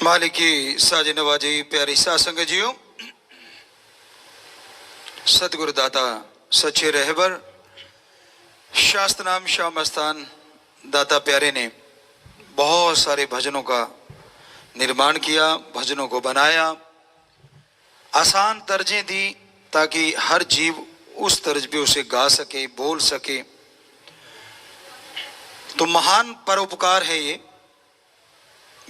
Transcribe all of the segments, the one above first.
मालिक की साजी नवाजी प्यारी सासंग जियो, सतगुरु दाता सच्चे रहबर शास्त्र नाम शाह मस्तान दाता प्यारे ने बहुत सारे भजनों का निर्माण किया, भजनों को बनाया, आसान तर्जें दी ताकि हर जीव उस तर्ज पे उसे गा सके, बोल सके। तो महान परोपकार है ये।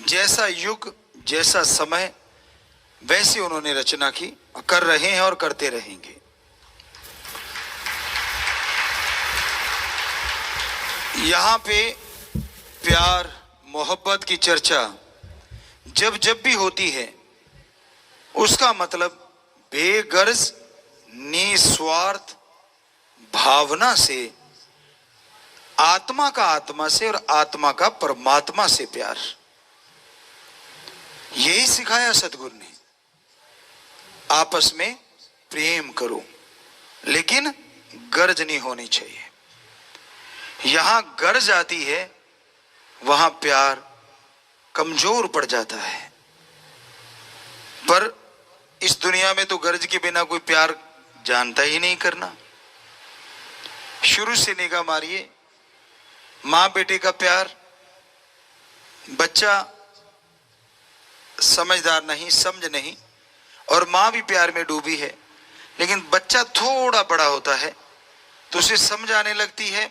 जैसा युग जैसा समय वैसे उन्होंने रचना की, कर रहे हैं और करते रहेंगे। यहाँ पे प्यार मोहब्बत की चर्चा जब जब भी होती है उसका मतलब बेगर्ज निस्वार्थ भावना से, आत्मा का आत्मा से और आत्मा का परमात्मा से प्यार। यही सिखाया सतगुरु ने, आपस में प्रेम करो लेकिन गर्ज नहीं होनी चाहिए। यहां गर्ज आती है वहां प्यार कमजोर पड़ जाता है। पर इस दुनिया में तो गर्ज के बिना कोई प्यार जानता ही नहीं करना। शुरू से निगाह मारिए, मां बेटे का प्यार, बच्चा समझदार नहीं, समझ नहीं, और मां भी प्यार में डूबी है, लेकिन बच्चा थोड़ा बड़ा होता है तो उसे समझ आने लगती है।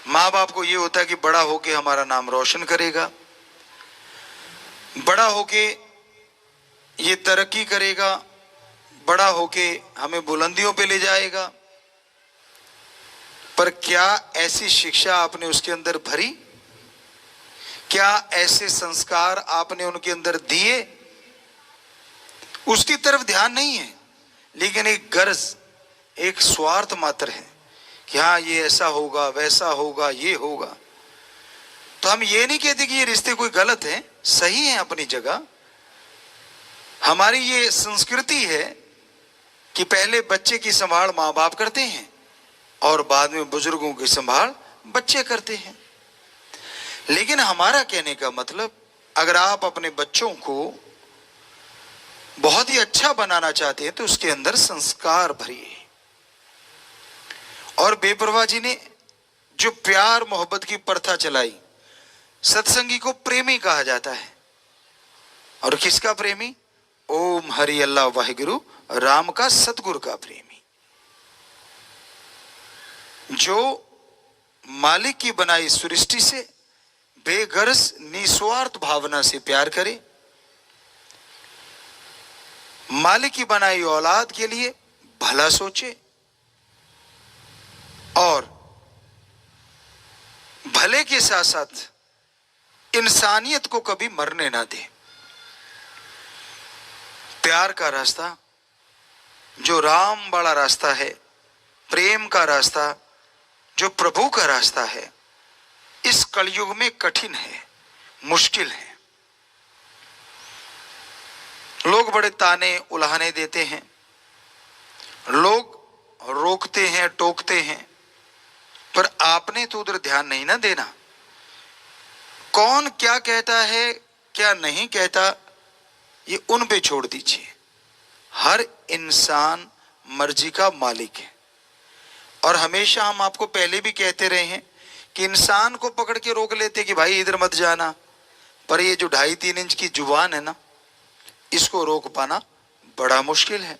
मां बाप को यह होता है कि बड़ा होके हमारा नाम रोशन करेगा, बड़ा होके ये तरक्की करेगा, बड़ा होके हमें बुलंदियों पे ले जाएगा। पर क्या ऐसी शिक्षा आपने उसके अंदर भरी? क्या ऐसे संस्कार आपने उनके अंदर दिए? उसकी तरफ ध्यान नहीं है, लेकिन एक गर्ज, एक स्वार्थ मात्र है कि हाँ ये ऐसा होगा, वैसा होगा, ये होगा। तो हम ये नहीं कहते कि ये रिश्ते कोई गलत हैं, सही हैं अपनी जगह। हमारी ये संस्कृति है कि पहले बच्चे की संभाल माँ बाप करते हैं और बाद में बुजुर्गों की संभाल बच्चे करते हैं। लेकिन हमारा कहने का मतलब, अगर आप अपने बच्चों को बहुत ही अच्छा बनाना चाहते हैं तो उसके अंदर संस्कार भरिए। और बेपरवाह जी ने जो प्यार मोहब्बत की प्रथा चलाई, सत्संगी को प्रेमी कहा जाता है। और किसका प्रेमी? ओम हरि अल्लाह वाहिगुरु राम का, सतगुरु का प्रेमी, जो मालिक की बनाई सृष्टि से बेगर्ज निस्वार्थ भावना से प्यार करे, मालिक की बनाई औलाद के लिए भला सोचे और भले के साथ साथ इंसानियत को कभी मरने ना दे। प्यार का रास्ता जो राम वाला रास्ता है, प्रेम का रास्ता जो प्रभु का रास्ता है, इस कलयुग में कठिन है, मुश्किल है। लोग बड़े ताने उल्हाने देते हैं, लोग रोकते हैं, टोकते हैं, पर आपने तो उधर ध्यान नहीं ना देना। कौन क्या कहता है, क्या नहीं कहता, ये उन पे छोड़ दीजिए। हर इंसान मर्जी का मालिक है। और हमेशा हम आपको पहले भी कहते रहे हैं कि इंसान को पकड़ के रोक लेते कि भाई इधर मत जाना, पर ये जो 2.5-3 इंच की जुबान है ना, इसको रोक पाना बड़ा मुश्किल है।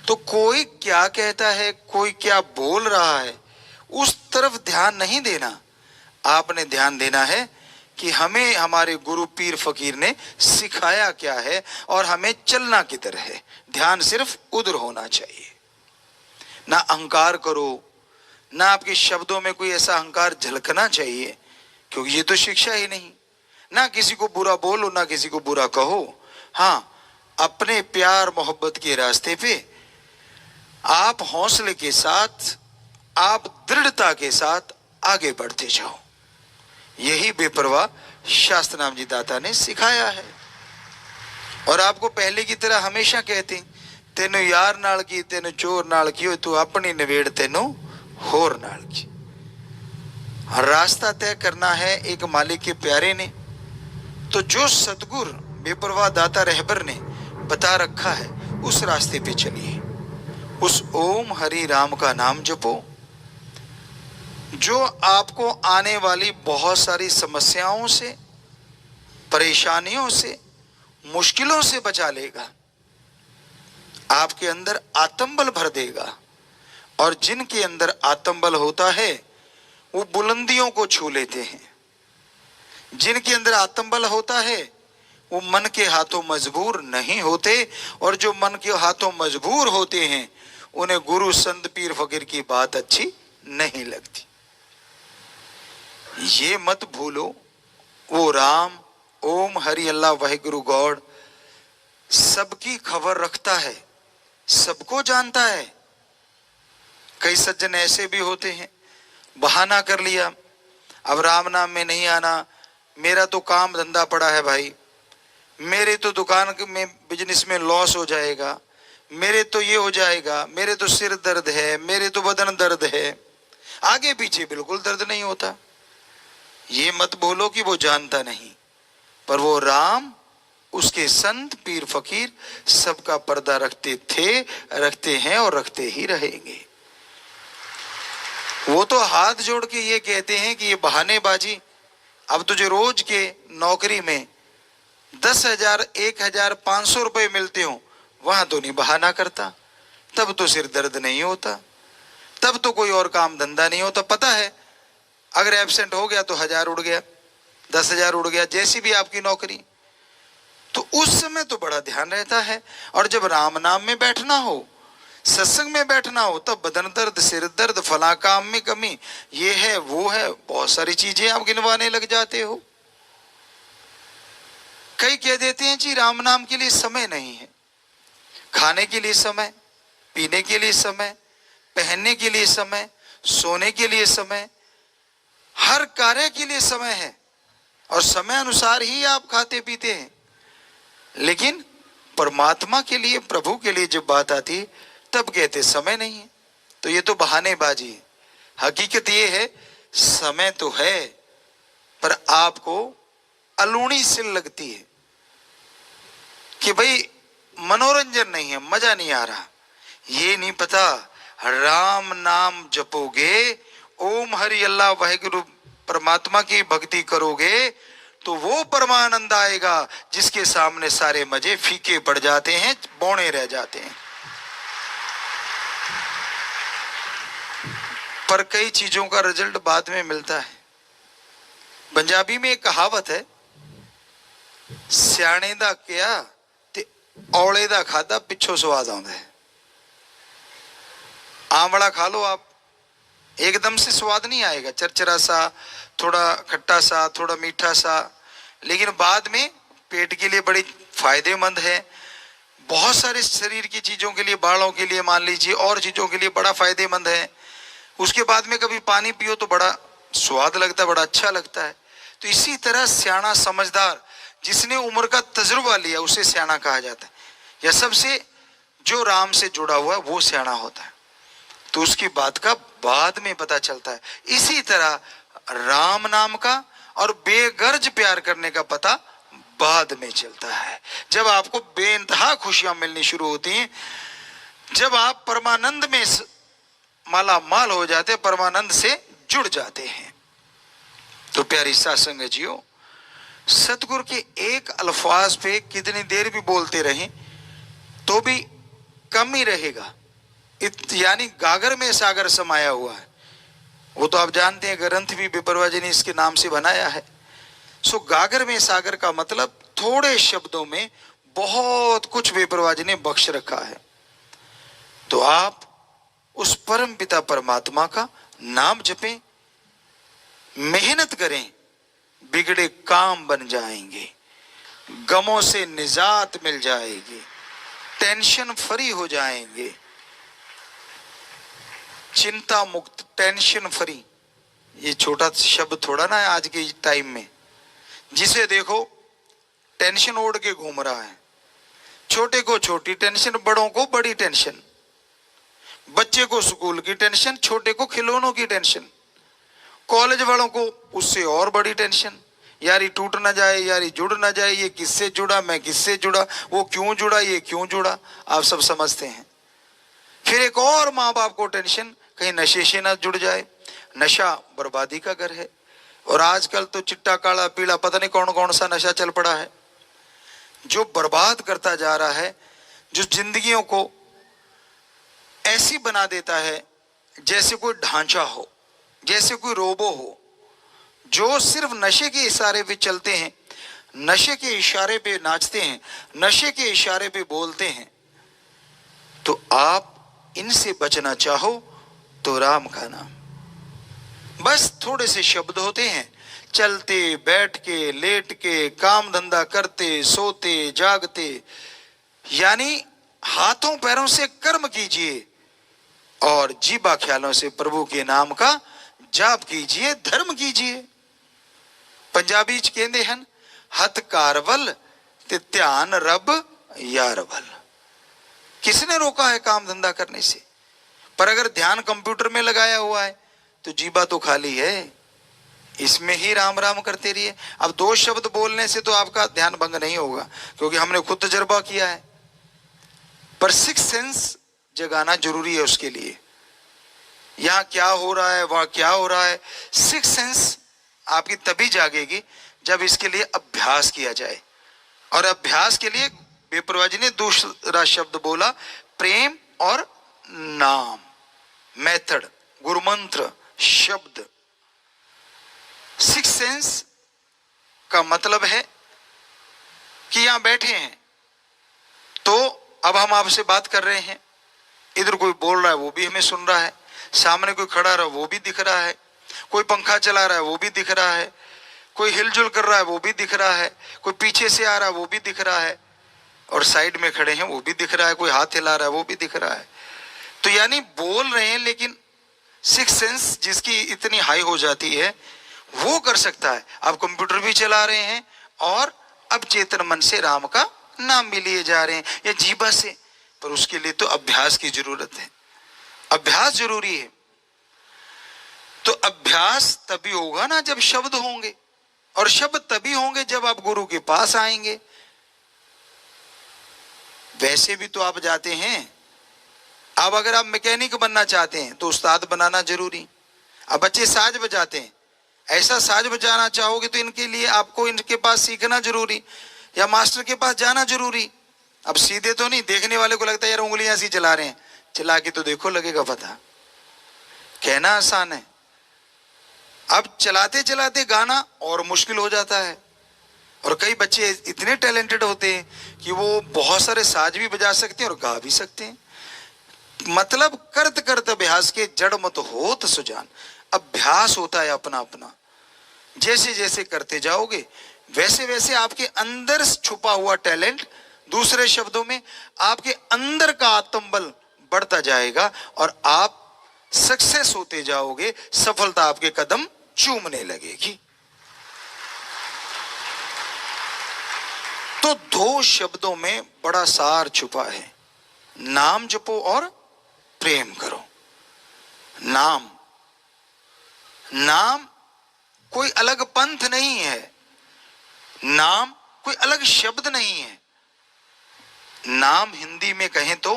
तो कोई क्या कहता है, कोई क्या बोल रहा है, उस तरफ ध्यान नहीं देना। आपने ध्यान देना है कि हमें हमारे गुरु पीर फकीर ने सिखाया क्या है और हमें चलना किधर है। ध्यान सिर्फ उधर होना चाहिए। ना अहंकार करो, ना आपके शब्दों में कोई ऐसा अहंकार झलकना चाहिए, क्योंकि ये तो शिक्षा ही नहीं। ना किसी को बुरा बोलो, ना किसी को बुरा कहो। हाँ, अपने प्यार मोहब्बत के रास्ते पे आप हौसले के साथ, आप दृढ़ता के साथ आगे बढ़ते जाओ। यही बेपरवाह शास्त्र नाम जी दाता ने सिखाया है। और आपको पहले की तरह हमेशा कहते, तेनू यार नाल की, तेनू चोर नाल की, तू अपनी नवेड़ तेनू होर नाल की। रास्ता तय करना है एक मालिक के प्यारे ने, तो जो सतगुरु बेपरवाह दाता रहबर ने बता रखा है उस रास्ते पे चलिए, उस ओम हरि राम का नाम जपो, जो आपको आने वाली बहुत सारी समस्याओं से, परेशानियों से, मुश्किलों से बचा लेगा, आपके अंदर आत्मबल भर देगा। और जिनके अंदर आत्मबल होता है वो बुलंदियों को छू लेते हैं। जिनके अंदर आत्मबल होता है वो मन के हाथों मजबूर नहीं होते, और जो मन के हाथों मजबूर होते हैं उन्हें गुरु संत पीर फकीर की बात अच्छी नहीं लगती। ये मत भूलो, वो राम ओम हरि अल्लाह वाहिगुरु गॉड सबकी खबर रखता है, सबको जानता है। कई सज्जन ऐसे भी होते हैं, बहाना कर लिया, अब राम नाम में नहीं आना, मेरा तो काम धंधा पड़ा है भाई, मेरे तो दुकान में बिजनेस में लॉस हो जाएगा, मेरे तो ये हो जाएगा, मेरे तो सिर दर्द है, मेरे तो बदन दर्द है। आगे पीछे बिल्कुल दर्द नहीं होता। ये मत बोलो कि वो जानता नहीं, पर वो राम, उसके संत पीर फकीर सबका पर्दा रखते थे, रखते हैं और रखते ही रहेंगे। वो तो हाथ जोड़ के ये कहते हैं कि ये बहानेबाजी, अब तुझे रोज के नौकरी में 10,000 1,500 रुपए मिलते हो, वहां तो नहीं बहाना करता, तब तो सिर दर्द नहीं होता, तब तो कोई और काम धंधा नहीं होता। पता है अगर एब्सेंट हो गया तो 1,000 उड़ गया, 10,000 उड़ गया, जैसी भी आपकी नौकरी, तो उस समय तो बड़ा ध्यान रहता है। और जब राम नाम में बैठना हो, सत्संग में बैठना हो, तब बदन दर्द, सिर दर्द, फला काम में कमी, ये है वो है, बहुत सारी चीजें आप गिनवाने लग जाते हो। कई कह देते हैं जी राम नाम के लिए समय नहीं है। खाने के लिए समय, पीने के लिए समय, पहनने के लिए समय, सोने के लिए समय, हर कार्य के लिए समय है, और समय अनुसार ही आप खाते पीते हैं। लेकिन परमात्मा के लिए, प्रभु के लिए जब बात आती तब कहते समय नहीं है। तो ये तो बहानेबाजी है। हकीकत ये है समय तो है, पर आपको अलूणी सिल लगती है कि भाई मनोरंजन नहीं है, मजा नहीं आ रहा। ये नहीं पता राम नाम जपोगे, ओम हरि अल्लाह वाहिगुरु परमात्मा की भक्ति करोगे तो वो परमानंद आएगा जिसके सामने सारे मजे फीके पड़ जाते हैं, बौने रह जाते हैं। पर कई चीजों का रिजल्ट बाद में मिलता है। पंजाबी में एक कहावत है, सियाणे दा क्या ते औले दा खादा पिछों स्वाद आउंदा है। आंवला खा लो आप, एकदम से स्वाद नहीं आएगा, चरचरा सा, थोड़ा खट्टा सा, थोड़ा मीठा सा, लेकिन बाद में पेट के लिए बड़ी फायदेमंद है। बहुत सारे शरीर की चीजों के लिए, बालों के लिए मान लीजिए, और चीजों के लिए बड़ा फायदेमंद है। उसके बाद में कभी पानी पियो तो बड़ा स्वाद लगता है, बड़ा अच्छा लगता है। तो इसी तरह सियाना समझदार, जिसने उम्र का तजुर्बा लिया, उसे सियाना कहा जाता है। या सबसे जो राम से जुड़ा हुआ है वो सियाना होता है, तो उसकी बात का बाद में पता चलता है। इसी तरह राम नाम का और बेगर्ज प्यार करने का पता बाद में चलता है, जब आपको बेइंतहा खुशियां मिलनी शुरू होती हैं, जब आप परमानंद में माला माल हो जाते, परमानंद से जुड़ जाते हैं। तो प्यारी सासंग जियो, सतगुरु के एक अल्फाज पे कितनी देर भी बोलते रहें तो भी कम ही रहेगा। यानी गागर में सागर समाया हुआ है। वो तो आप जानते हैं, ग्रंथ भी बेपरवाह जी ने इसके नाम से बनाया है। सो गागर में सागर का मतलब थोड़े शब्दों में बहुत कुछ बेपरवाह जी ने बख्श रखा है। तो आप उस परम पिता परमात्मा का नाम जपें, मेहनत करें, बिगड़े काम बन जाएंगे, गमों से निजात मिल जाएगी, टेंशन फ्री हो जाएंगे, चिंता मुक्त, टेंशन फ्री। ये छोटा शब्द थोड़ा ना है आज के टाइम में। जिसे देखो टेंशन ओढ़ के घूम रहा है। छोटे को छोटी टेंशन, बड़ों को बड़ी टेंशन, बच्चे को स्कूल की टेंशन, छोटे को खिलौनों की टेंशन, कॉलेज वालों को उससे और बड़ी टेंशन, यारी टूट ना जाए, यारी जुड़ ना जाए, ये किससे जुड़ा, मैं किससे जुड़ा, वो क्यों जुड़ा, ये क्यों जुड़ा, आप सब समझते हैं। फिर एक और माँ बाप को टेंशन, कहीं नशे से ना जुड़ जाए। नशा बर्बादी का घर है, और आजकल तो चिट्टा काला पीला पता नहीं कौन कौन सा नशा चल पड़ा है, जो बर्बाद करता जा रहा है, जो जिंदगियों को ऐसी बना देता है जैसे कोई ढांचा हो, जैसे कोई रोबो हो, जो सिर्फ नशे के इशारे पे चलते हैं, नशे के इशारे पे नाचते हैं, नशे के इशारे पे बोलते हैं। तो आप इनसे बचना चाहो तो राम का नाम, बस थोड़े से शब्द होते हैं, चलते बैठ के लेट के, काम धंधा करते सोते जागते, यानी हाथों पैरों से कर्म कीजिए और जीवा ख्यालों से प्रभु के नाम का जाप कीजिए, धर्म कीजिए। पंजाबी च कहते हैं, हथ कारवल ते ध्यान रब यारवल। किसने रोका है काम धंधा करने से? पर अगर ध्यान कंप्यूटर में लगाया हुआ है तो जीवा तो खाली है, इसमें ही राम राम करते रहिए। अब दो शब्द बोलने से तो आपका ध्यान भंग नहीं होगा, क्योंकि हमने खुद तजर्बा किया है। पर सिक्स सेंस जगाना जरूरी है उसके लिए। यहां क्या हो रहा है, वहां क्या हो रहा है, सिक्स सेंस आपकी तभी जागेगी जब इसके लिए अभ्यास किया जाए। और अभ्यास के लिए बेपरवाह जी ने दूसरा शब्द बोला, प्रेम और नाम, मेथड, गुरुमंत्र, शब्द। सिक्स सेंस का मतलब है कि यहां बैठे हैं तो अब हम आपसे बात कर रहे हैं, इधर कोई बोल रहा है वो भी हमें सुन रहा है, सामने कोई खड़ा रहा वो भी दिख रहा है, कोई पंखा चला रहा है वो भी दिख रहा है, कोई हिलजुल कर रहा है वो भी दिख रहा है, कोई पीछे से आ रहा है वो भी दिख रहा है, और साइड में खड़े हैं वो भी दिख रहा है, कोई हाथ हिला रहा है वो भी दिख रहा है। तो यानी बोल रहे हैं, लेकिन सिक्स सेंस जिसकी इतनी हाई हो जाती है वो कर सकता है। आप कंप्यूटर भी चला रहे हैं और अब चेतन मन से राम का नाम भी लिए जा रहे हैं, या जीवा से, पर उसके लिए तो अभ्यास की जरूरत है, अभ्यास जरूरी है। तो अभ्यास तभी होगा ना जब शब्द होंगे, और शब्द तभी होंगे जब आप गुरु के पास आएंगे। वैसे भी तो आप जाते हैं, अब अगर आप मैकेनिक बनना चाहते हैं तो उस्ताद बनाना जरूरी। अब बच्चे साज बजाते हैं, ऐसा साज बजाना चाहोगे तो इनके लिए आपको इनके पास सीखना जरूरी, या मास्टर के पास जाना जरूरी। अब सीधे तो नहीं, देखने वाले को लगता है यार उंगलियां ऐसी चला रहे हैं, चला के तो देखो लगेगा पता। कहना आसान है, अब चलाते चलाते गाना और मुश्किल हो जाता है। और कई बच्चे इतने टैलेंटेड होते हैं कि वो बहुत सारे साज भी बजा सकते हैं और गा भी सकते हैं। मतलब करत करत अभ्यास के जड़ मत होत सुजान। अभ्यास होता है अपना अपना, जैसे जैसे करते जाओगे वैसे वैसे आपके अंदर छुपा हुआ टैलेंट, दूसरे शब्दों में आपके अंदर का आत्मबल बढ़ता जाएगा और आप सक्सेस होते जाओगे, सफलता आपके कदम चूमने लगेगी। तो दो शब्दों में बड़ा सार छुपा है, नाम जपो और प्रेम करो। नाम, नाम कोई अलग पंथ नहीं है, नाम कोई अलग शब्द नहीं है। नाम हिंदी में कहें तो,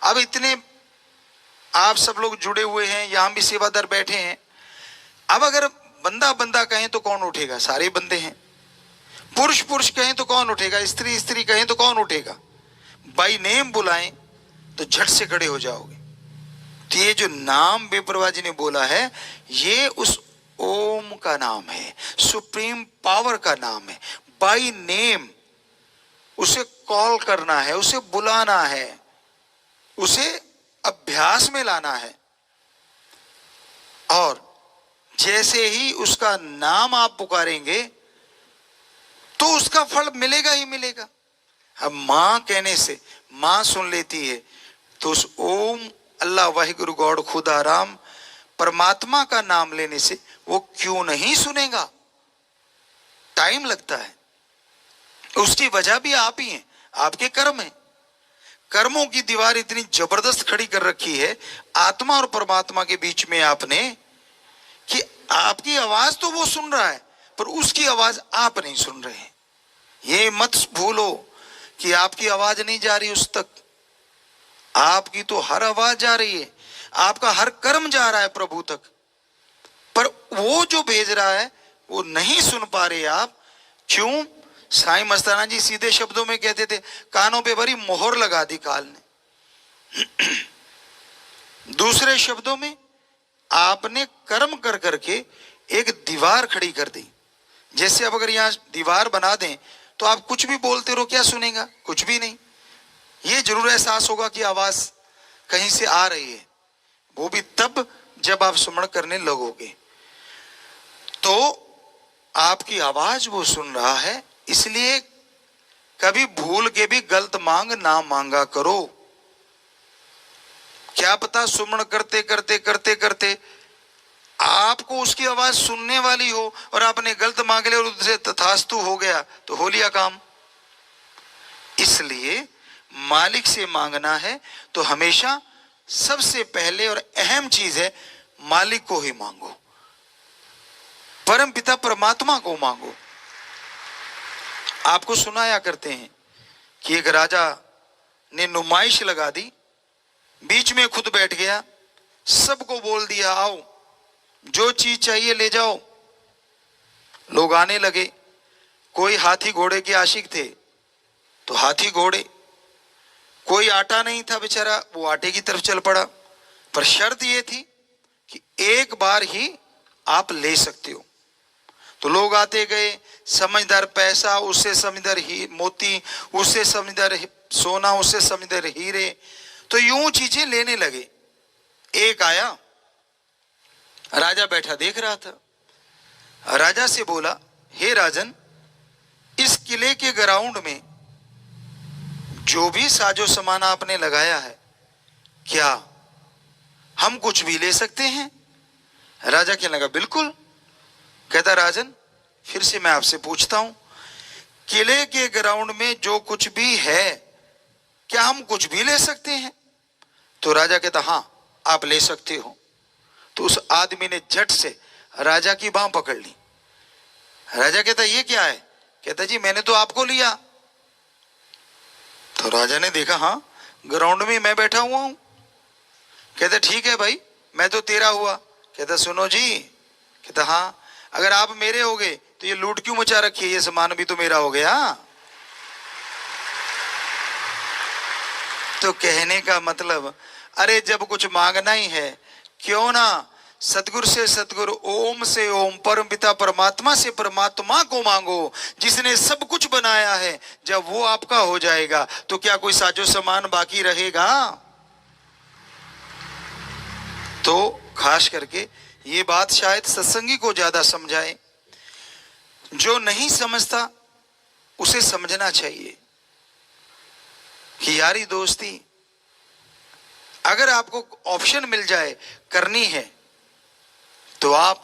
अब इतने आप सब लोग जुड़े हुए हैं, यहां भी सेवादार बैठे हैं, अब अगर बंदा बंदा कहें तो कौन उठेगा? सारे बंदे हैं। पुरुष पुरुष कहें तो कौन उठेगा? स्त्री स्त्री कहें तो कौन उठेगा? बाई नेम बुलाएं तो झट से खड़े हो जाओगे। तो ये जो नाम बेपरवाह जी ने बोला है, ये उस ओम का नाम है, सुप्रीम पावर का नाम है। बाई नेम उसे कॉल करना है, उसे बुलाना है, उसे अभ्यास में लाना है, और जैसे ही उसका नाम आप पुकारेंगे तो उसका फल मिलेगा ही मिलेगा। अब मां कहने से मां सुन लेती है, तो उस ओम अल्लाह वाहिगुरु गॉड खुदा राम परमात्मा का नाम लेने से वो क्यों नहीं सुनेगा? टाइम लगता है, उसकी वजह भी आप ही हैं, आपके कर्म हैं। कर्मों की दीवार इतनी जबरदस्त खड़ी कर रखी है आत्मा और परमात्मा के बीच में आपने, कि आपकी आवाज तो वो सुन रहा है पर उसकी आवाज आप नहीं सुन रहे। ये मत भूलो कि आपकी आवाज नहीं जा रही उस तक, आपकी तो हर आवाज जा रही है, आपका हर कर्म जा रहा है प्रभु तक, पर वो जो भेज रहा है वो नहीं सुन पा रहे आप। क्यों? साईं मस्ताना जी सीधे शब्दों में कहते थे, कानों पे बड़ी मोहर लगा दी काल ने। दूसरे शब्दों में आपने कर्म कर करके एक दीवार खड़ी कर दी। जैसे अब अगर यहां दीवार बना दें तो आप कुछ भी बोलते रहो, क्या सुनेगा? कुछ भी नहीं। ये जरूर एहसास होगा कि आवाज कहीं से आ रही है, वो भी तब जब आप सुमरण करने लगोगे। तो आपकी आवाज वो सुन रहा है, इसलिए कभी भूल के भी गलत मांग ना मांगा करो। क्या पता सुमरण करते करते करते करते आपको उसकी आवाज सुनने वाली हो और आपने गलत मांग लिया और उससे तथास्तु हो गया तो हो लिया काम। इसलिए मालिक से मांगना है तो हमेशा सबसे पहले और अहम चीज है, मालिक को ही मांगो, परम पिता परमात्मा को मांगो। आपको सुनाया करते हैं कि एक राजा ने नुमाइश लगा दी, बीच में खुद बैठ गया, सबको बोल दिया आओ जो चीज चाहिए ले जाओ। लोग आने लगे। कोई हाथी घोड़े के आशिक थे तो हाथी घोड़े, कोई आटा नहीं था बेचारा, वो आटे की तरफ चल पड़ा, पर शर्त ये थी कि एक बार ही आप ले सकते हो। तो लोग आते गए, समझदार पैसा, उससे समझदार ही मोती, उससे समझदार सोना, उससे समझदार हीरे, तो यूं चीजें लेने लगे। एक आया, राजा बैठा देख रहा था। राजा से बोला, हे राजन, इस किले के ग्राउंड में जो भी साजो सामान आपने लगाया है, क्या हम कुछ भी ले सकते हैं? राजा कहने लगा, बिल्कुल। कहता, राजन फिर से मैं आपसे पूछता हूं, किले के ग्राउंड में जो कुछ भी है क्या हम कुछ भी ले सकते हैं? तो राजा कहता, हां आप ले सकते हो। तो उस आदमी ने झट से राजा की बांह पकड़ ली। राजा कहता, ये क्या है? कहता, जी मैंने तो आपको लिया। तो राजा ने देखा, हाँ ग्राउंड में मैं बैठा हुआ हूं। कहता, ठीक है भाई मैं तो तेरा हुआ। कहता, सुनो जी। कहता, हाँ अगर आप मेरे हो गए तो ये लूट क्यों मचा रखी है, ये सामान भी तो मेरा हो गया। तो कहने का मतलब, अरे जब कुछ मांगना ही है, क्यों ना सतगुरु से सतगुरु, ओम से ओम, परम पिता परमात्मा से परमात्मा को मांगो, जिसने सब कुछ बनाया है। जब वो आपका हो जाएगा तो क्या कोई साजो सामान बाकी रहेगा? तो खास करके ये बात शायद सत्संगी को ज्यादा समझाए। जो नहीं समझता उसे समझना चाहिए कि यारी दोस्ती अगर आपको ऑप्शन मिल जाए करनी है तो आप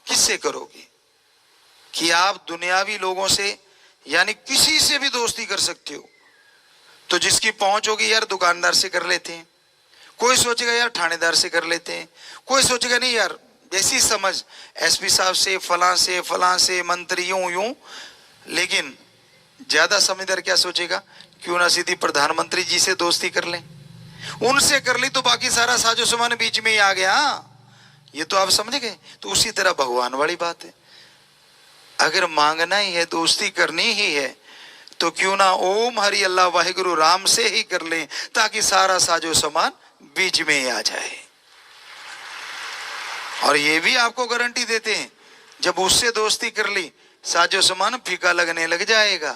किससे करोगे? कि आप दुनियावी लोगों से यानी किसी से भी दोस्ती कर सकते हो। तो जिसकी पहुंच होगी, यार दुकानदार से कर लेते हैं, कोई सोचेगा यार थानेदार से कर लेते हैं, कोई सोचेगा नहीं यार जैसी समझ एसपी साहब से, फलां से मंत्री, यूं। लेकिन ज्यादा समझदार क्या सोचेगा, क्यों ना सीधी प्रधानमंत्री जी से दोस्ती कर लें, उनसे कर ली तो बाकी सारा साजो सामान बीच में ही आ गया। ये तो आप समझ गए। तो उसी तरह भगवान वाली बात है, अगर मांगना ही है, दोस्ती करनी ही है, तो क्यों ना ओम हरि अल्लाह वाहिगुरु राम से ही कर लें, ताकि सारा साजो सामान बीच में ही आ जाए। और ये भी आपको गारंटी देते हैं, जब उससे दोस्ती कर ली साजो सामान फीका लगने लग जाएगा,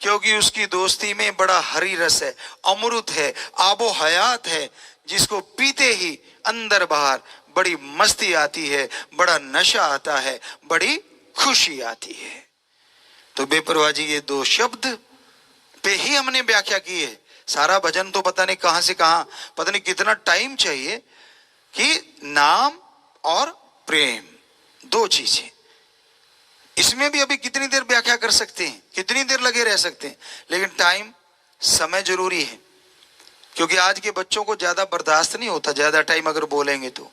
क्योंकि उसकी दोस्ती में बड़ा हरी रस है, अमृत है, आबो हयात है, जिसको पीते ही अंदर बाहर बड़ी मस्ती आती है, बड़ा नशा आता है, बड़ी खुशी आती है। तो बेपरवाह जी ये दो शब्द पे ही हमने व्याख्या की है। सारा भजन तो पता नहीं कहां से कहां, पता नहीं कितना टाइम चाहिए कि नाम और प्रेम दो चीजें, इसमें भी अभी कितनी देर व्याख्या कर सकते हैं, कितनी देर लगे रह सकते हैं, लेकिन टाइम समय जरूरी है, क्योंकि आज के बच्चों को ज्यादा बर्दाश्त नहीं होता ज्यादा टाइम अगर बोलेंगे तो,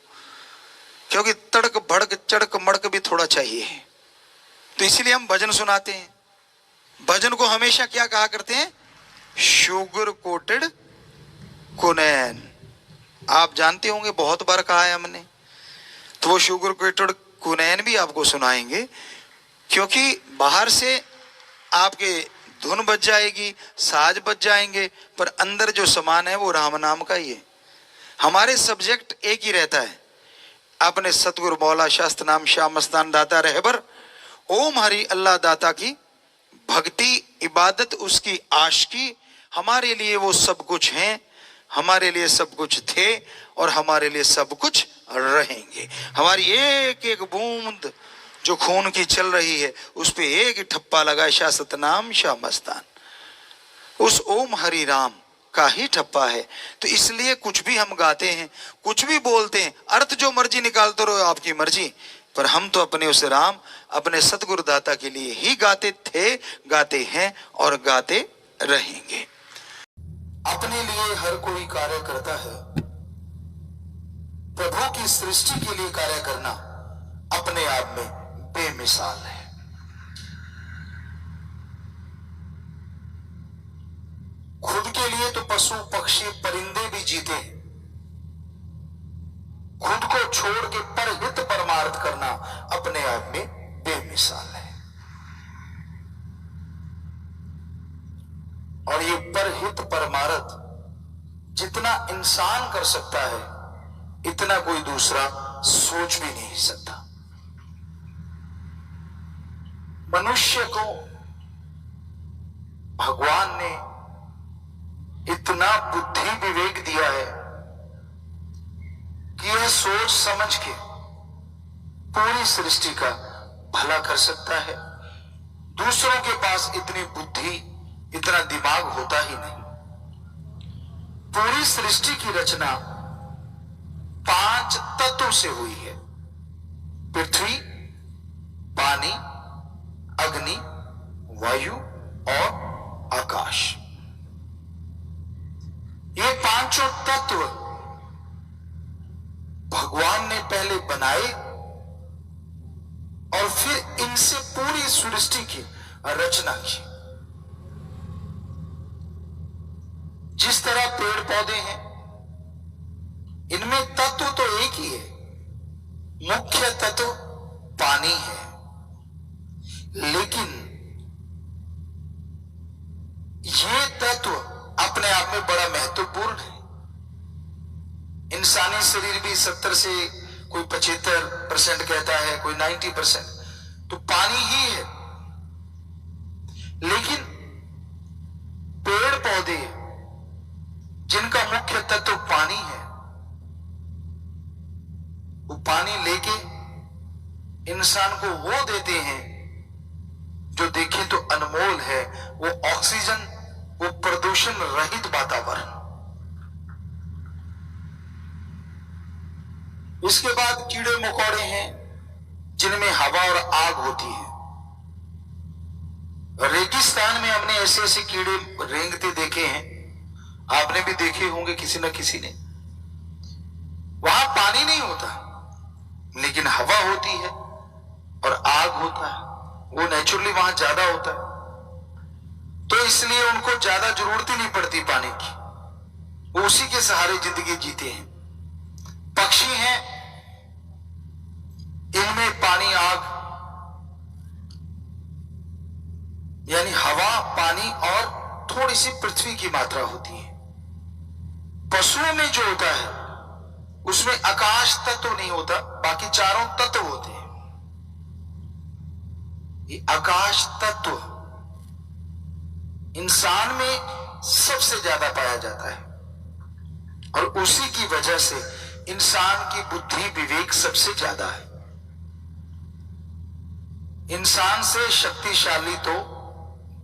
क्योंकि तड़क भड़क चड़क मड़क भी थोड़ा चाहिए। तो इसलिए हम भजन सुनाते हैं। भजन को हमेशा क्या कहा करते हैं? Sugar coated quinine. आप जानते होंगे, बहुत बार कहा है हमने। तो वो शुगर कोटेड कुनैन भी आपको सुनाएंगे, क्योंकि बाहर से आपके धुन बज जाएगी, साज बज जाएंगे, पर अंदर जो समान है वो राम नाम का ही है। हमारे सब्जेक्ट एक ही रहता है, अपने सतगुरु मौला शास्त्र नाम शाह मस्तान दाता रहबर ओम हरि अल्लाह दाता की भक्ति, इबादत, उसकी आशिकी। हमारे लिए वो सब कुछ हैं, हमारे लिए सब कुछ थे और हमारे लिए सब कुछ रहेंगे। हमारी एक एक बूंद जो खून की चल रही है उस पे एक ठप्पा लगा है शाह सतनाम शाह मस्तान, उस ओम हरि राम का ही ठप्पा है। तो इसलिए कुछ भी हम गाते हैं, कुछ भी बोलते हैं, अर्थ जो मर्जी निकालते रहो, आपकी मर्जी, पर हम तो अपने उस राम, अपने सतगुरु दाता के लिए ही गाते थे, गाते हैं और गाते रहेंगे। अपने लिए हर कोई कार्य करता है, प्रभु की सृष्टि के लिए कार्य करना अपने आप में बेमिसाल है। खुद के लिए तो पशु पक्षी परिंदे भी जीते हैं, खुद को छोड़ के परहित परमार्थ करना अपने आप में बेमिसाल है। और ये परहित परमार्थ जितना इंसान कर सकता है, इतना कोई दूसरा सोच भी नहीं सकता। मनुष्य को भगवान ने इतना बुद्धि विवेक दिया है कि यह सोच समझ के पूरी सृष्टि का भला कर सकता है। दूसरों के पास इतनी बुद्धि, इतना दिमाग होता ही नहीं। पूरी सृष्टि की रचना 5 तत्वों से हुई है: पृथ्वी, पानी, अग्नि, वायु और आकाश। ये पांचों तत्व भगवान ने पहले बनाए और फिर इनसे पूरी सृष्टि की रचना की। जिस तरह पेड़ पौधे हैं, इनमें तत्व तो एक ही है, मुख्य तत्व पानी है, लेकिन ये तत्व अपने आप में बड़ा महत्वपूर्ण है। इंसानी शरीर भी 70 से कोई 75% कहता है, कोई 90%, तो पानी ही है। लेकिन पेड़ पौधे जिनका मुख्य तत्व पानी है, वो पानी लेके इंसान को वो देते हैं जो देखें तो अनमोल है, वो ऑक्सीजन, वो प्रदूषण रहित वातावरण। इसके बाद कीड़े मकोड़े हैं जिनमें हवा और आग होती है। रेगिस्तान में हमने ऐसे ऐसे कीड़े रेंगते देखे हैं, आपने भी देखे होंगे किसी न किसी ने। वहां पानी नहीं होता, लेकिन हवा होती है और आग होता है, वो नेचुरली वहां ज्यादा होता है, तो इसलिए उनको ज्यादा जरूरत ही नहीं पड़ती पानी की, वो उसी के सहारे जिंदगी जीते हैं। पक्षी हैं, इनमें पानी आग यानी हवा, पानी और थोड़ी सी पृथ्वी की मात्रा होती है। पशुओं में जो होता है उसमें आकाश तत्व नहीं होता, बाकी चारों तत्व होते हैं। ये आकाश तत्व इंसान में सबसे ज्यादा पाया जाता है और उसी की वजह से इंसान की बुद्धि विवेक सबसे ज्यादा है। इंसान से शक्तिशाली तो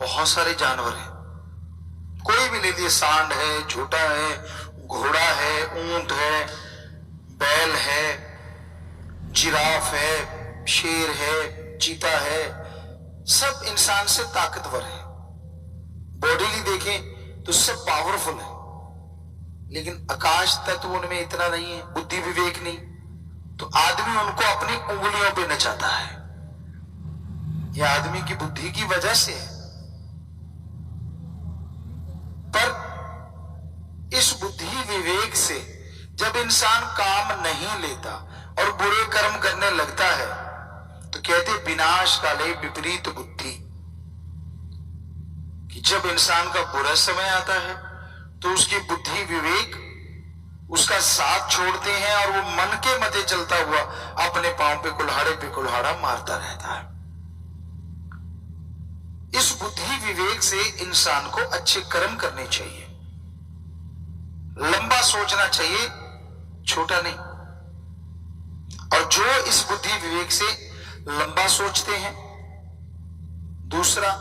बहुत सारे जानवर हैं, कोई भी ले लिए, सांड है, झूठा है, घोड़ा है, ऊंट है, बैल है, जिराफ है, शेर है, चीता है, सब इंसान से ताकतवर है। बॉडीली देखें तो सब पावरफुल है, लेकिन आकाश तत्व उनमें इतना नहीं है, बुद्धि विवेक नहीं, तो आदमी उनको अपनी उंगलियों पे नचाता है। ये आदमी की बुद्धि की वजह से है। पर इस बुद्धि विवेक से जब इंसान काम नहीं लेता और बुरे कर्म करने लगता है तो कहते विनाश काले विपरीत बुद्धि, कि जब इंसान का बुरा समय आता है तो उसकी बुद्धि विवेक उसका साथ छोड़ते हैं और वो मन के मते चलता हुआ अपने पांव पे कुल्हाड़ा मारता रहता है। इस बुद्धि विवेक से इंसान को अच्छे कर्म करने चाहिए, लंबा सोचना चाहिए, छोटा नहीं। और जो इस बुद्धि विवेक से लंबा सोचते हैं, दूसरा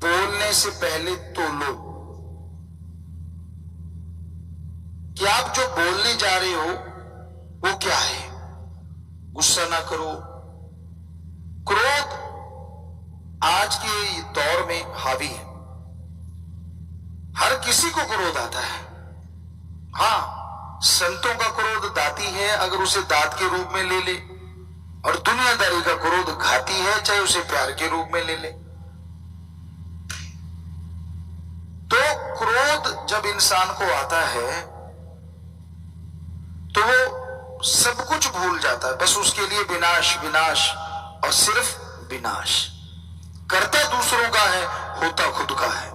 बोलने से पहले तोलो कि आप जो बोलने जा रहे हो वो क्या है। गुस्सा ना करो। क्रोध आज के दौर में हावी है, हर किसी को क्रोध आता है। हाँ, संतों का क्रोध दाती है, अगर उसे दात के रूप में ले ले, और दुनियादारी का क्रोध घाती है, चाहे उसे प्यार के रूप में ले ले। तो क्रोध जब इंसान को आता है तो वो सब कुछ भूल जाता है, बस उसके लिए विनाश विनाश और सिर्फ विनाश। करता दूसरों का है, होता खुद का है।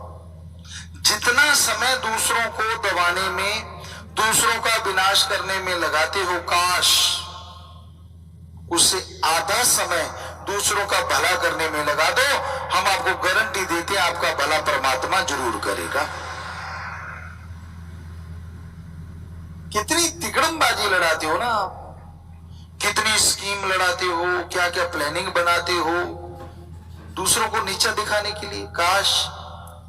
जितना समय दूसरों को दबाने में, दूसरों का विनाश करने में लगाते हो, काश उससे आधा समय दूसरों का भला करने में लगा दो। हम आपको गारंटी देते हैं आपका भला परमात्मा जरूर करेगा। कितनी तिकड़मबाजी लड़ाते हो ना आप, कितनी स्कीम लड़ाते हो, क्या क्या प्लानिंग बनाते हो दूसरों को नीचा दिखाने के लिए। काश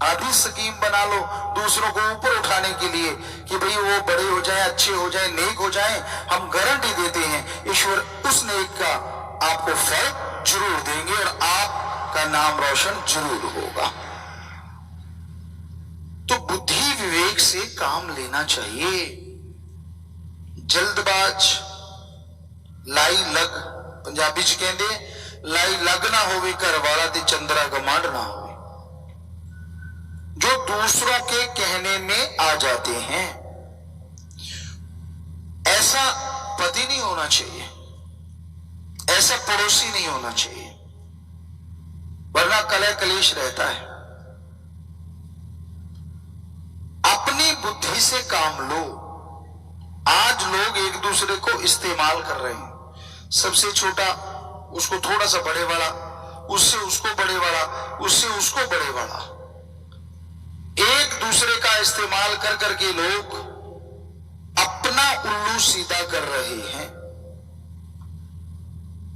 आधी स्कीम बना लो दूसरों को ऊपर उठाने के लिए कि भाई वो बड़े हो जाएं, अच्छे हो जाएं, नेक हो जाएं। हम गारंटी देते हैं ईश्वर उस नेक का आपको फल जरूर देंगे और आपका नाम रोशन जरूर होगा। तो बुद्धि विवेक से काम लेना चाहिए। जल्दबाज लाई लग, पंजाबी च कहते लाई लग ना होवे घर वाला ते चंद्रा गमांड ना होवे। जो दूसरों के कहने में आ जाते हैं, ऐसा पति नहीं होना चाहिए, ऐसा पड़ोसी नहीं होना चाहिए, वरना कलह कलेश रहता है। अपनी बुद्धि से काम लो। आज लोग एक दूसरे को इस्तेमाल कर रहे हैं। सबसे छोटा उसको थोड़ा सा बड़े वाला, उससे उसको बड़े वाला, उससे उसको बड़े वाला, एक दूसरे का इस्तेमाल कर करके लोग अपना उल्लू सीधा कर रहे हैं।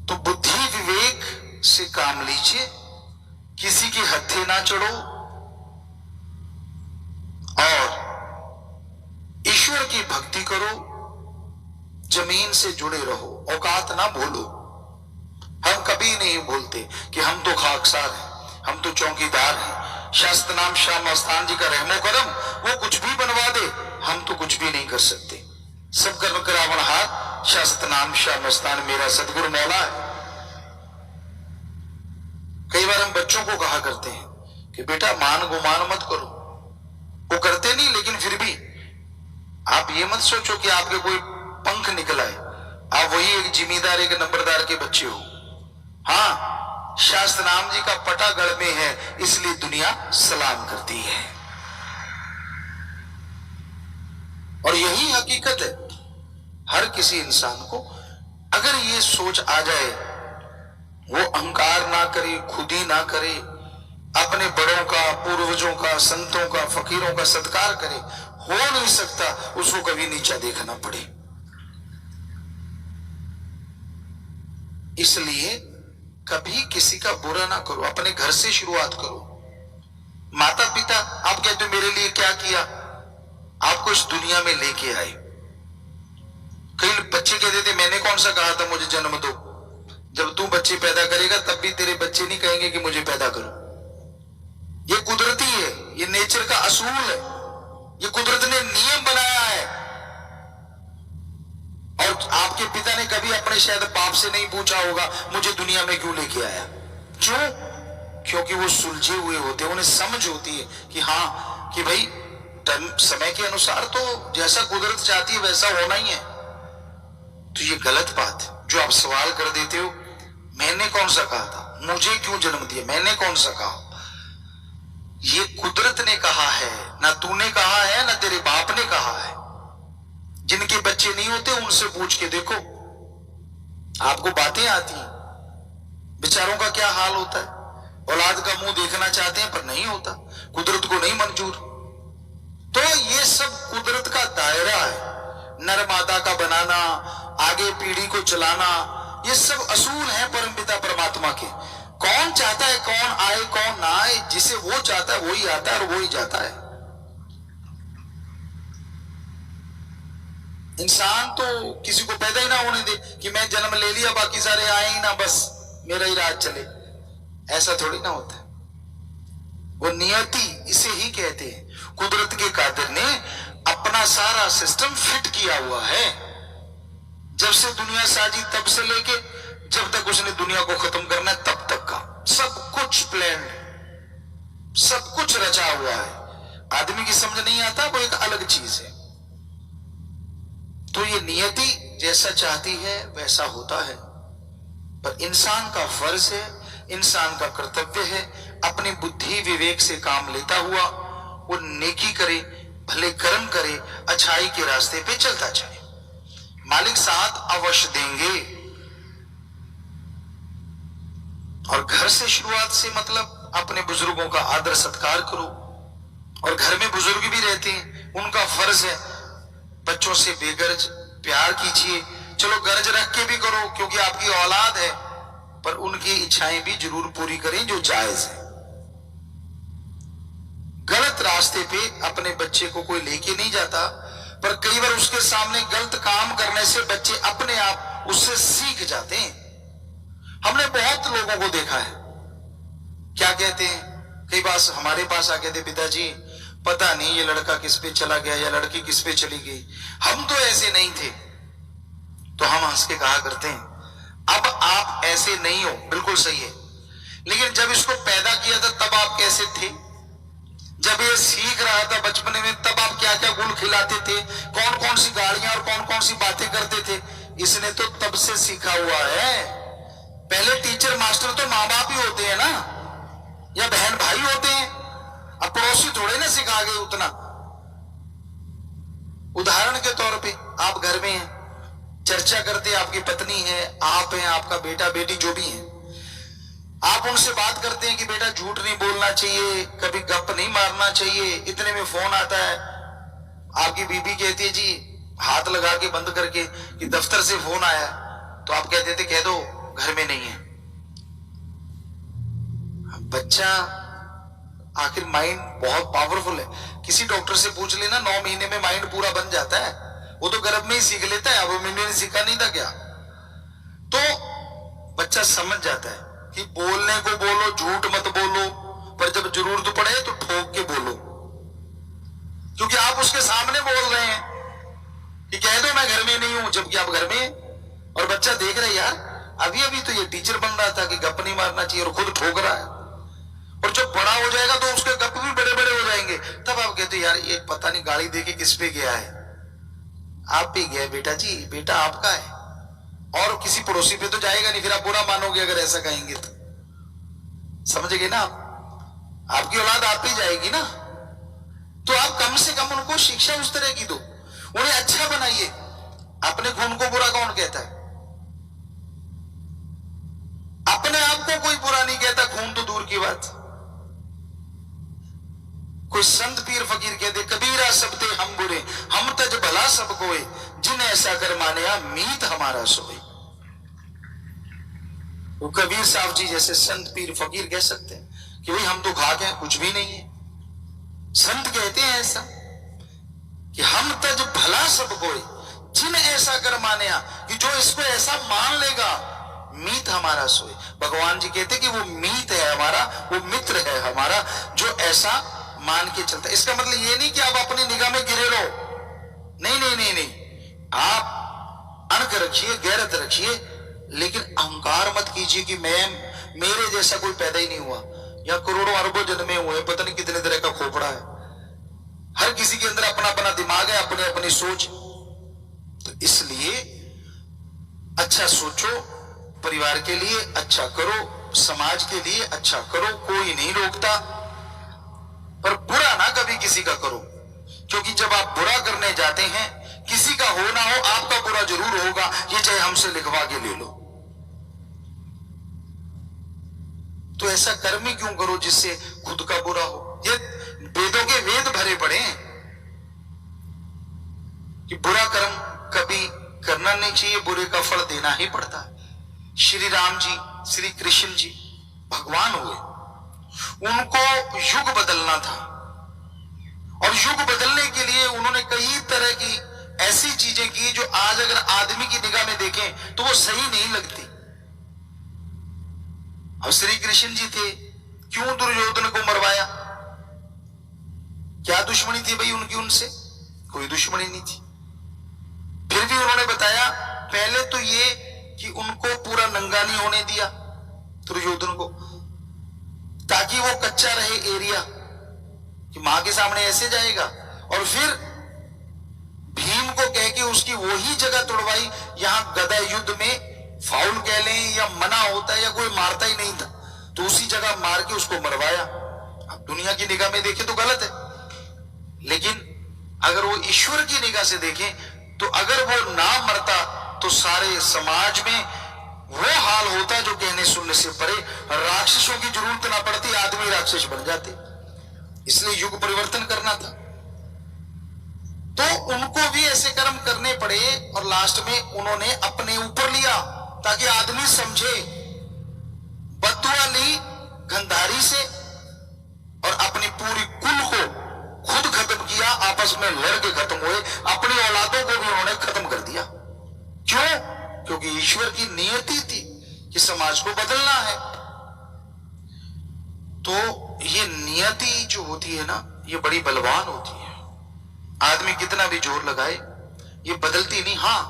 तो बुद्धि विवेक से काम लीजिए, किसी के हत्थे ना चढ़ो और ईश्वर की भक्ति करो, जमीन से जुड़े रहो, औकात ना भूलो। हम कभी नहीं बोलते कि हम तो खाकसार हैं, हम तो चौकीदार हैं, शास्त्र नाम शाह मस्तान जी का रहमो करम, वो कुछ भी बनवा दे, हम तो कुछ भी नहीं कर सकते। सब कर्म करावन हाथ, शास्त्र नाम शाह मस्तान मेरा सदगुरु मौला है। कई बार हम बच्चों को कहा करते हैं कि बेटा मान गुमान मत करो, वो करते नहीं, लेकिन फिर भी आप ये मत सोचो कि आपके कोई पंख निकल आए, आप वही एक जिम्मेदार एक नंबरदार के बच्चे हो। हाँ, शास्त्र नाम जी का पटा गढ़ में है, इसलिए दुनिया सलाम करती है। और यही हकीकत है। हर किसी इंसान को अगर ये सोच आ जाए, वो अहंकार ना करे, खुदी ना करे, अपने बड़ों का, पूर्वजों का, संतों का, फकीरों का सत्कार करे, हो नहीं सकता उसको कभी नीचा देखना पड़े। इसलिए कभी किसी का बुरा ना करो, अपने घर से शुरुआत करो। माता पिता, आप कहते हो मेरे लिए क्या किया, आपको इस दुनिया में लेके आए। कई बच्चे कहते थे मैंने कौन सा कहा था मुझे जन्म दो, जब तू बच्चे पैदा करेगा तब भी तेरे बच्चे नहीं कहेंगे कि मुझे पैदा करो। ये कुदरती है, ये नेचर का असूल है, ये कुदरत ने नियम बनाया है। और आपके पिता ने कभी अपने शायद बाप से नहीं पूछा होगा मुझे दुनिया में क्यों लेके आया, क्यों? क्योंकि वो सुलझे हुए होते हैं, उन्हें समझ होती है कि हाँ, कि भाई समय के अनुसार तो जैसा कुदरत चाहती है वैसा होना ही है। तो ये गलत बात है जो आप सवाल कर देते हो, मैंने कौन सा कहा था, मुझे क्यों जन्म दिया, मैंने कौन सा कहा? ये कुदरत ने कहा है, ना तूने कहा है, ना तेरे बाप ने कहा है। जिनके बच्चे नहीं होते उनसे पूछ के देखो, आपको बातें आती हैं, बेचारों का क्या हाल होता है। औलाद का मुंह देखना चाहते हैं पर नहीं होता, कुदरत को नहीं मंजूर। तो ये सब कुदरत का दायरा है। नर मादा का बनाना, आगे पीढ़ी को चलाना, ये सब असूल हैं परमपिता परमात्मा के। कौन चाहता है कौन आए कौन ना आए, जिसे वो चाहता है वही आता है और वही जाता है। इंसान तो किसी को पैदा ही ना होने दे कि मैं जन्म ले लिया बाकी सारे आए ही ना, बस मेरा ही राज चले, ऐसा थोड़ी ना होता है। वो नियति इसे ही कहते हैं। कुदरत के कादिर ने अपना सारा सिस्टम फिट किया हुआ है। जब से दुनिया साजी तब से लेके जब तक उसने दुनिया को खत्म करना है तब तक का सब कुछ प्लान, सब कुछ रचा हुआ है। आदमी की समझ नहीं आता, वो एक अलग चीज है। तो ये नियति जैसा चाहती है वैसा होता है, पर इंसान का फर्ज है, इंसान का कर्तव्य है, अपनी बुद्धि विवेक से काम लेता हुआ वो नेकी करे, भले कर्म करे, अच्छाई के रास्ते पे चलता जाए। मालिक साथ अवश्य देंगे। और घर से शुरुआत से मतलब अपने बुजुर्गों का आदर सत्कार करो। और घर में बुजुर्ग भी रहते हैं, उनका फर्ज है बच्चों से बेगर्ज प्यार कीजिए। चलो गर्ज रख के भी करो क्योंकि आपकी औलाद है, पर उनकी इच्छाएं भी जरूर पूरी करें जो जायज है। गलत रास्ते पे अपने बच्चे को कोई लेके नहीं जाता, पर कई बार उसके सामने गलत काम करने से बच्चे अपने आप उससे सीख जाते हैं। हमने बहुत लोगों को देखा है, क्या कहते हैं, कई बार हमारे पास आ कहते पिताजी पता नहीं ये लड़का किस पे चला गया या लड़की किस पे चली गई, हम तो ऐसे नहीं थे। तो हम हंस के कहा करते हैं अब आप ऐसे नहीं हो, बिल्कुल सही है, लेकिन जब इसको पैदा किया था तब आप कैसे थे? जब ये सीख रहा था बचपन में तब आप क्या क्या गुल खिलाते थे, कौन कौन सी गालियां और कौन कौन सी बातें करते थे? इसने तो तब से सीखा हुआ है। पहले टीचर मास्टर तो माँ बाप ही होते हैं ना, या बहन भाई होते हैं, अब पड़ोसी थोड़े ना सिखा गए उतना। उदाहरण के तौर पे आप घर में हैं, चर्चा करते, आपकी पत्नी है, आप हैं, आपका बेटा बेटी जो भी है, आप उनसे बात करते हैं कि बेटा झूठ नहीं बोलना चाहिए, कभी गप नहीं मारना चाहिए। इतने में फोन आता है, आपकी बीबी कहती है जी हाथ लगा के बंद करके कि दफ्तर से फोन आया, तो आप कहते थे कह दो घर में नहीं है। बच्चा आखिर माइंड बहुत पावरफुल है, किसी डॉक्टर से पूछ लेना 9 महीने में माइंड पूरा बन जाता है, वो तो गर्भ में ही सीख लेता है। अब मैंने सीखा नहीं था क्या? तो बच्चा समझ जाता है कि बोलने को बोलो, झूठ मत बोलो, पर जब जरूरत पड़े तो ठोक के बोलो, क्योंकि आप उसके सामने बोल रहे हैं कि कह दो मैं घर में नहीं हूं, जबकि आप घर में हैं। और बच्चा देख रहा है यार अभी अभी तो ये टीचर बन रहा था कि गप नहीं मारना चाहिए, और खुद ठोक रहा है। और जब बड़ा हो जाएगा तो उसके गप भी बड़े बड़े हो जाएंगे, तब आप कहते यार ये पता नहीं गाड़ी दे के किस पे गया है। आप पे गया बेटा जी, बेटा आपका है, और किसी पड़ोसी पे तो जाएगा नहीं, फिर आप बुरा मानोगे अगर ऐसा कहेंगे तो। समझ गए ना आप? आपकी औलाद आप ही जाएगी ना, तो आप कम से कम उनको शिक्षा उस तरह की दो, उन्हें अच्छा बनाइए। अपने खून को बुरा कौन कहता है? अपने आप को कोई बुरा नहीं कहता, खून तो दूर की बात। कोई संत पीर फकीर कहते कबीरा सबते हम बुरे, हम तज भला सब कोय, जिन ऐसा कर माने मीत हमारा सोए। वो कबीर साहब जी जैसे संत पीर फकीर कह सकते हैं कि भाई हम तो खाक हैं, कुछ भी नहीं है। संत कहते हैं ऐसा कि हम तज भला सब कोय, जिन ऐसा कर माने कि जो इसको ऐसा मान लेगा मीत हमारा सोए। भगवान जी कहते कि वो मीत है हमारा, वो मित्र है हमारा, जो ऐसा मान के चलता है। इसका मतलब ये नहीं कि आप अपनी निगाह में गिरे रहो, नहीं नहीं नहीं नहीं, आप अणक रखिए, गैरत रखिए, लेकिन अहंकार मत कीजिए कि मेरे जैसा कोई पैदा ही नहीं हुआ, या करोड़ों अरबों जन्मे हुए, पता नहीं कितने तरह का खोपड़ा है, हर किसी के अंदर अपना अपना दिमाग है, अपनी अपनी सोच। तो इसलिए अच्छा सोचो, परिवार के लिए अच्छा करो, समाज के लिए अच्छा करो, कोई नहीं रोकता, पर बुरा ना कभी किसी का करो, क्योंकि जब आप बुरा करने जाते हैं, किसी का हो ना हो आपका बुरा जरूर होगा, ये चाहे हमसे लिखवा के ले लो। तो ऐसा कर्म ही क्यों करो जिससे खुद का बुरा हो। ये वेदों के वेद भरे पड़े हैं कि बुरा कर्म कभी करना नहीं चाहिए, बुरे का फल देना ही पड़ता है। श्री राम जी, श्री कृष्ण जी भगवान हुए, उनको युग बदलना था, और युग बदलने के लिए उन्होंने कई तरह की ऐसी चीजें की जो आज अगर आदमी की निगाह में देखें तो वो सही नहीं लगती। अब श्री कृष्ण जी थे, क्यों दुर्योधन को मरवाया? क्या दुश्मनी थी भाई उनकी उनसे? कोई दुश्मनी नहीं थी। फिर भी उन्होंने बताया पहले तो ये कि उनको पूरा नंगा नहीं होने दिया दुर्योधन को, ताकि वो कच्चा रहे एरिया कि मां के सामने ऐसे जाएगा, और फिर भीम को कह के उसकी वही जगह तोड़वाई, यहां गदा युद्ध में फाउल कह लें या मना होता है या कोई मारता ही नहीं था, तो उसी जगह मार के उसको मरवाया। अब दुनिया की निगाह में देखें तो गलत है, लेकिन अगर वो ईश्वर की निगाह से देखें तो अगर वो ना मरता तो सारे समाज में वो हाल होता जो कहने सुनने से परे, राक्षसों की जरूरत ना पड़ती, आदमी राक्षस बन जाते। इसलिए युग परिवर्तन करना था, तो उनको भी ऐसे कर्म करने पड़े, और लास्ट में उन्होंने अपने ऊपर लिया ताकि आदमी समझे। बदुआ ली गंधारी से और अपनी पूरी कुल को खुद खत्म किया, आपस में लड़के खत्म हुए, अपनी औलादों को भी उन्होंने खत्म कर दिया। क्यों? क्योंकि ईश्वर की नियति थी कि समाज को बदलना है। तो ये नियति जो होती है ना, ये बड़ी बलवान होती है। आदमी कितना भी जोर लगाए ये बदलती नहीं। हां,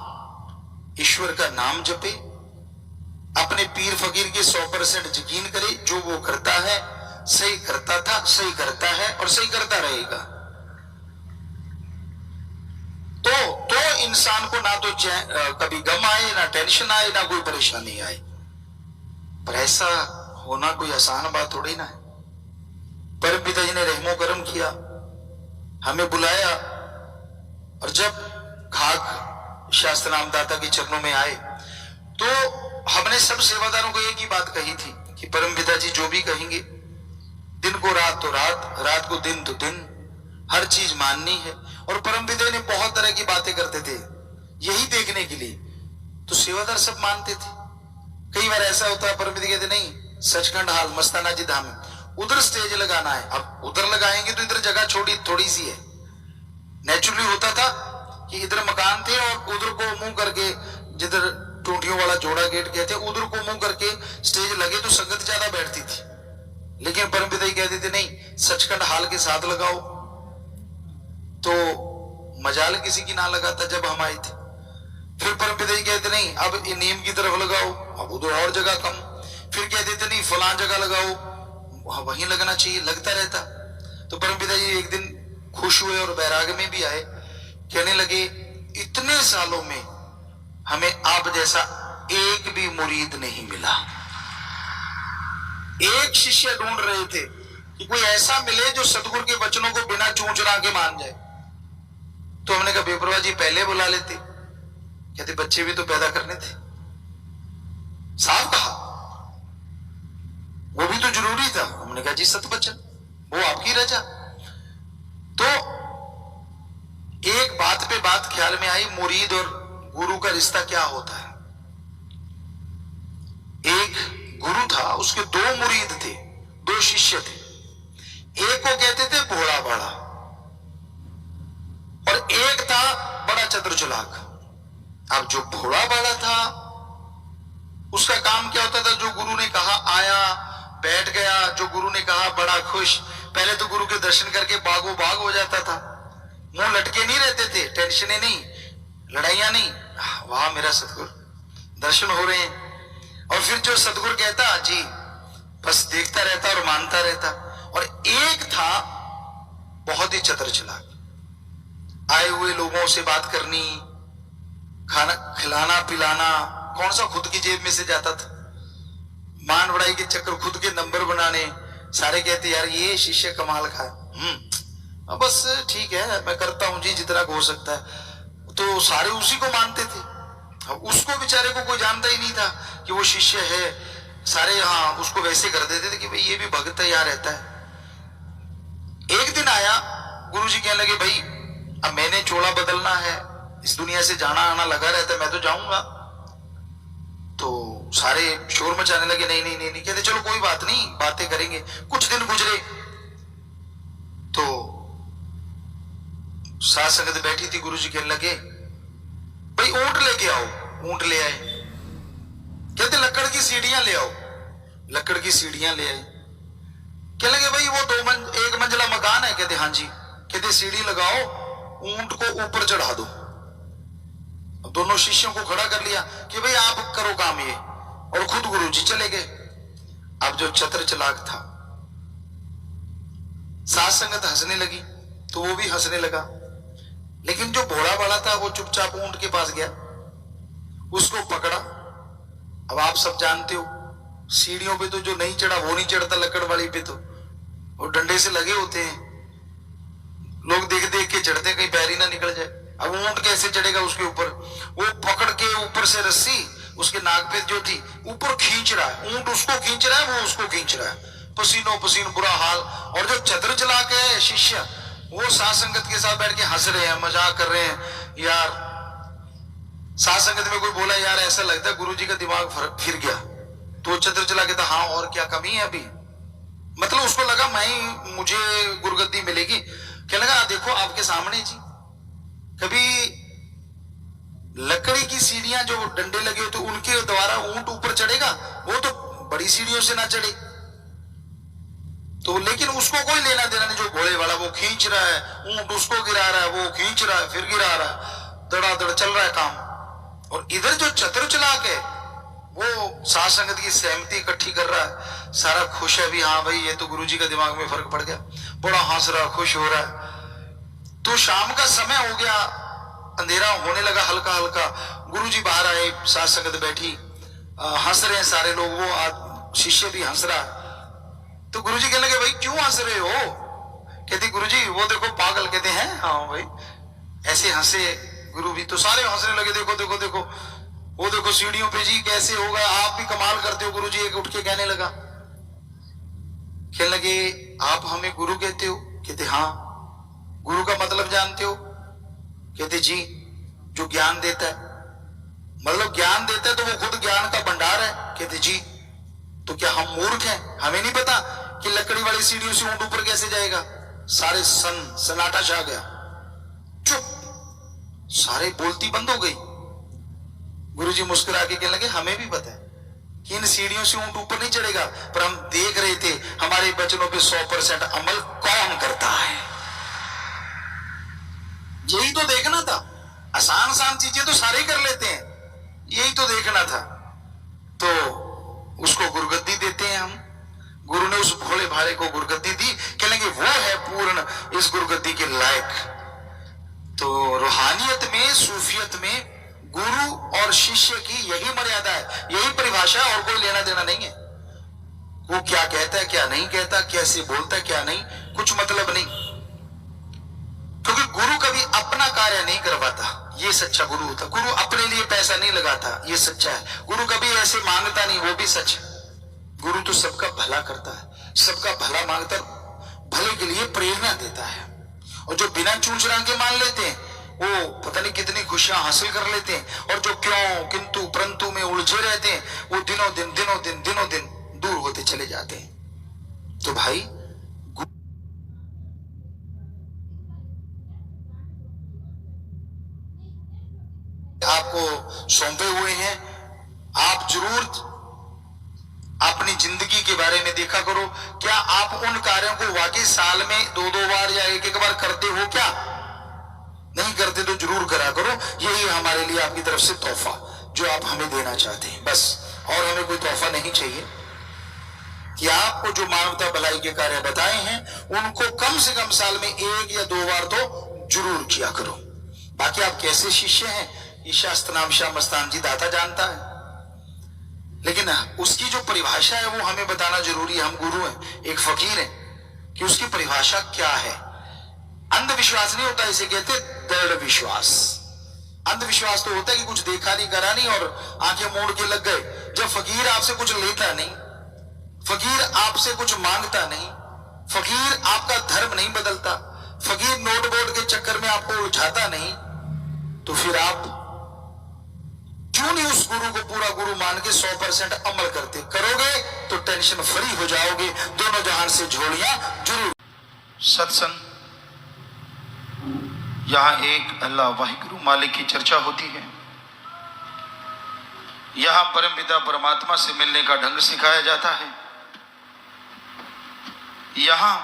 ईश्वर का नाम जपे, अपने पीर फकीर के 100% यकीन करे, जो वो करता है सही करता था, सही करता है और सही करता रहेगा। तो इंसान को ना तो कभी गम आए, ना टेंशन आए, ना कोई परेशानी आए। पर ऐसा होना कोई आसान बात थोड़ी ना है। परम पिता जी ने रहमो करम किया, हमें बुलाया, और जब घाघ शास्त्र नामदाता के चरणों में आए तो हमने सब सेवादारों को एक ही बात कही थी कि परम पिता जी जो भी कहेंगे, दिन को रात तो रात, रात को दिन तो दिन, हर चीज माननी है। और परम पिता ने बहुत तरह की बातें करते थे यही देखने के लिए, तो सेवादार सब मानते थे। कई बार ऐसा होता है परम पिता कहते नहीं, सचखंड हाल मस्ताना जी धाम उधर स्टेज लगाना है, अब उधर लगाएंगे तो इधर जगह छोड़ी थोड़ी सी है। नेचुरली होता था कि इधर मकान थे और उधर को मुंह करके, जिधर टूटियों वाला जोड़ा गेट कहते हैं, उधर को मुंह करके स्टेज लगे तो संगत ज्यादा बैठती थी। लेकिन परम पिता कहते थे नहीं, सचखंड हाल के साथ लगाओ। तो मजाल किसी की ना लगाता जब हम आए थे। फिर परम पिता कहते नहीं, अब नीम की तरफ लगाओ, अब उधर और जगह कम। फिर कहते थे नहीं, फलां जगह लगाओ, वहीं लगना चाहिए, लगता रहता। तो परम पिता जी एक दिन खुश हुए और बैराग में भी आए, कहने लगे इतने सालों में हमें आप जैसा एक भी मुरीद नहीं मिला। एक शिष्य ढूंढ रहे थे कि कोई ऐसा मिले जो सतगुरु के वचनों को बिना चूंचरा के मान जाए। तो हमने कहा बेपरवाह जी पहले बुला लेते। कहते बच्चे भी तो पैदा करने थे। साफ कहा, वो भी तो जरूरी था। हमने कहा जी सत वचन, वो आपकी रजा। तो एक बात पे बात ख्याल में आई, मुरीद और गुरु का रिश्ता क्या होता है। एक गुरु था, उसके 2 मुरीद थे, 2 शिष्य थे। एक को कहते थे भोला भाला और एक था बड़ा चतुर चालाक। अब जो भोला भाला था उसका काम क्या होता था, जो गुरु ने कहा आया, बैठ गया, जो गुरु ने कहा बड़ा खुश। पहले तो गुरु के दर्शन करके बागो बाग हो जाता था, मुंह लटके नहीं रहते थे, टेंशनें नहीं, लड़ाइयां नहीं, वाह मेरा सतगुरु, दर्शन हो रहे हैं। और फिर जो सतगुरु कहता जी बस देखता रहता और मानता रहता। और एक था बहुत ही चतुर चालाक, आए हुए लोगों से बात करनी, खाना खिलाना पिलाना, कौन सा खुद की जेब में से जाता था, मान बढ़ाई के चक्कर, खुद के नंबर बनाने। सारे कहते यार ये शिष्य कमाल का है। बस ठीक है मैं करता हूं जी जितना हो सकता है। तो सारे उसी को मानते थे। अब उसको बेचारे को कोई जानता ही नहीं था कि वो शिष्य है। सारे हाँ उसको वैसे कर देते थे कि भाई ये भी भक्त है, यहाँ रहता है। एक दिन आया, गुरुजी कहने लगे भाई अब मैंने चोला बदलना है, इस दुनिया से जाना आना लगा रहता है, मैं तो जाऊंगा। तो सारे शोर मचाने लगे, नहीं नहीं नहीं नहीं। कहते चलो कोई बात नहीं, बातें करेंगे। कुछ दिन गुजरे तो साथ संगत बैठी थी, गुरुजी कहने लगे भाई ऊंट लेके आओ। ऊंट ले आए। कहते लकड़ की सीढ़ियां ले आओ। लकड़ की सीढ़ियां ले आए। कहने लगे भाई वो एक मंजिला मकान है। कहते हाँ जी। कहते सीढ़ी लगाओ, ऊंट को ऊपर चढ़ा दो। दोनों शिष्यों को खड़ा कर लिया कि भाई आप करो काम ये, और खुद गुरुजी चले गए। अब जो चतुर चालाक था, साथ संगत हंसने लगी तो वो भी हंसने लगा, लेकिन जो भोला भाला था वो चुपचाप ऊंट के पास गया, उसको पकड़ा। अब आप सब जानते हो सीढ़ियों पे तो जो नहीं चढ़ा वो नहीं चढ़ता, लकड़ वाली पे तो वो डंडे से लगे होते हैं, लोग देख देख के चढ़ते कहीं पैर ही ना निकल जाए। अब ऊंट कैसे चढ़ेगा उसके ऊपर? वो पकड़ के ऊपर से रस्सी उसके नाक पे जो थी ऊपर खींच रहा है, ऊंट उसको खींच रहा है, वो उसको खींच रहा है, पसीनों पसीन बुरा हाल। और जो चतुर चालाक है शिष्य, वो साथ संगत के साथ बैठ के हंस रहे हैं, मजाक कर रहे हैं। यार साथ संगत में कोई बोला यार ऐसा लगता है गुरुजी का दिमाग फिर गया, तो चतुर चालाक कहता हाँ और क्या कमी है अभी, मतलब उसको लगा मुझे गुरुगद्दी मिलेगी। क्या लगा देखो आपके सामने जी, कभी लकड़ी की सीढ़ियां जो डंडे लगे होते उनके द्वारा ऊंट ऊपर चढ़ेगा, वो तो बड़ी सीढ़ियों से ना चढ़े। तो लेकिन उसको कोई लेना देना नहीं, जो घोड़े वाला वो खींच रहा है, ऊंट उसको गिरा रहा है, वो खींच रहा है फिर गिरा रहा है, दड़ादड़ चल रहा है काम। और इधर जो चतुर चालाक है वो साथ संगत की सहमति इकट्ठी कर रहा है, सारा खुश है भी हाँ भाई ये तो गुरुजी का दिमाग में फर्क पड़ गया, बड़ा हंस रहा खुश हो रहा है। तो शाम का समय हो गया, अंधेरा होने लगा हल्का हल्का। गुरुजी बाहर आए, साथ संगत बैठी, हंस रहे हैं सारे लोग, वो शिष्य भी हंस रहा। तो गुरुजी कहने लगे भाई क्यों हंस रहे हो? कहती गुरुजी वो देखो पागल। कहते हैं हाँ भाई ऐसे हंसे गुरु भी, तो सारे हंसने लगे, देखो देखो देखो वो देखो सीढ़ियों पे जी कैसे होगा, आप भी कमाल करते हो। गुरुजी एक उठ के कहने लगा, कहने लगे आप हमें गुरु कहते हो? कहते हाँ। गुरु का मतलब जानते हो? कहते जी, जो ज्ञान देता है, मतलब ज्ञान देता है तो वो खुद ज्ञान का भंडार है। कहते जी। तो क्या हम मूर्ख हैं, हमें नहीं पता कि लकड़ी वाली सीढ़ियों से ऊंट ऊपर कैसे जाएगा? सारे सन्नाटा छा गया, चुप, सारे बोलती बंद हो गई। गुरुजी मुस्कुरा के कहने लगे हमें भी पता है कि इन सीढ़ियों से ऊंट ऊपर नहीं चढ़ेगा, पर हम देख रहे थे हमारे वचनों पे 100% अमल कौन करता है, यही तो देखना था। आसान आसान चीजें तो सारे ही कर लेते हैं, यही तो देखना था। तो उसको गुरुगद्दी देते हैं हम। गुरु ने उस भोले भाले को गुरुगद्दी दी, कहेंगे वो है पूर्ण इस गुरुगद्दी के लायक। तो रूहानियत में, सूफियत में गुरु और शिष्य की यही मर्यादा है, यही परिभाषा है, और कोई लेना देना नहीं है। वो क्या कहता है क्या नहीं कहता, कैसे बोलता है क्या नहीं, कुछ मतलब नहीं। क्योंकि गुरु कभी अपना कार्य नहीं करवाता, ये सच्चा गुरु होता। गुरु अपने लिए पैसा नहीं लगाता, ये सच्चा है। गुरु कभी ऐसे मांगता नहीं, वो भी सच है। गुरु तो सबका भला करता है, सबका भला मांगता, भले के लिए प्रेरणा देता है। और जो बिना चूंच रांगे मान लेते हैं वो पता नहीं कितनी खुशियां हासिल कर लेते हैं, और जो क्यों किंतु परंतु में उलझे रहते हैं वो दिनों दिन दूर होते चले जाते हैं। तो भाई आपको सौंपे हुए हैं, आप जरूर अपनी जिंदगी के बारे में देखा करो। क्या आप उन कार्यों को वाकई साल में 2-2 बार या 1-1 बार करते हो? क्या नहीं करते तो जरूर करा करो। यही हमारे लिए आपकी तरफ से तोहफा जो आप हमें देना चाहते हैं, बस, और हमें कोई तोहफा नहीं चाहिए। कि आपको जो मानवता भलाई के कार्य बताए हैं उनको कम से कम साल में 1 या 2 बार तो जरूर किया करो। बाकी आप कैसे शिष्य हैं ये शास्त्र नाम शाह मस्तान जी दाता जानता है, लेकिन उसकी जो परिभाषा है वो हमें बताना जरूरी है। हम गुरु हैं, एक फकीर है, कि उसकी परिभाषा क्या है। अंधविश्वास नहीं होता, इसे कहते दृढ़ विश्वास। अंधविश्वास तो होता है कि कुछ देखा नहीं, करा नहीं और आंखें मोड़ के लग गए। जब फकीर आपसे कुछ लेता नहीं, फकीर आपसे कुछ मांगता नहीं, फकीर आपका धर्म नहीं बदलता, फकीर नोट बोर्ड के चक्कर में आपको उलझाता नहीं, तो फिर आप क्यों नहीं उस गुरु को पूरा गुरु मान के 100% अमल करते? करोगे तो टेंशन फ्री हो जाओगे, दोनों जहान से झोलियां जरूर। सत्संग, यहां एक अल्लाह वाहिगुरु मालिक की चर्चा होती है। यहां परम पिता परमात्मा से मिलने का ढंग सिखाया जाता है। यहां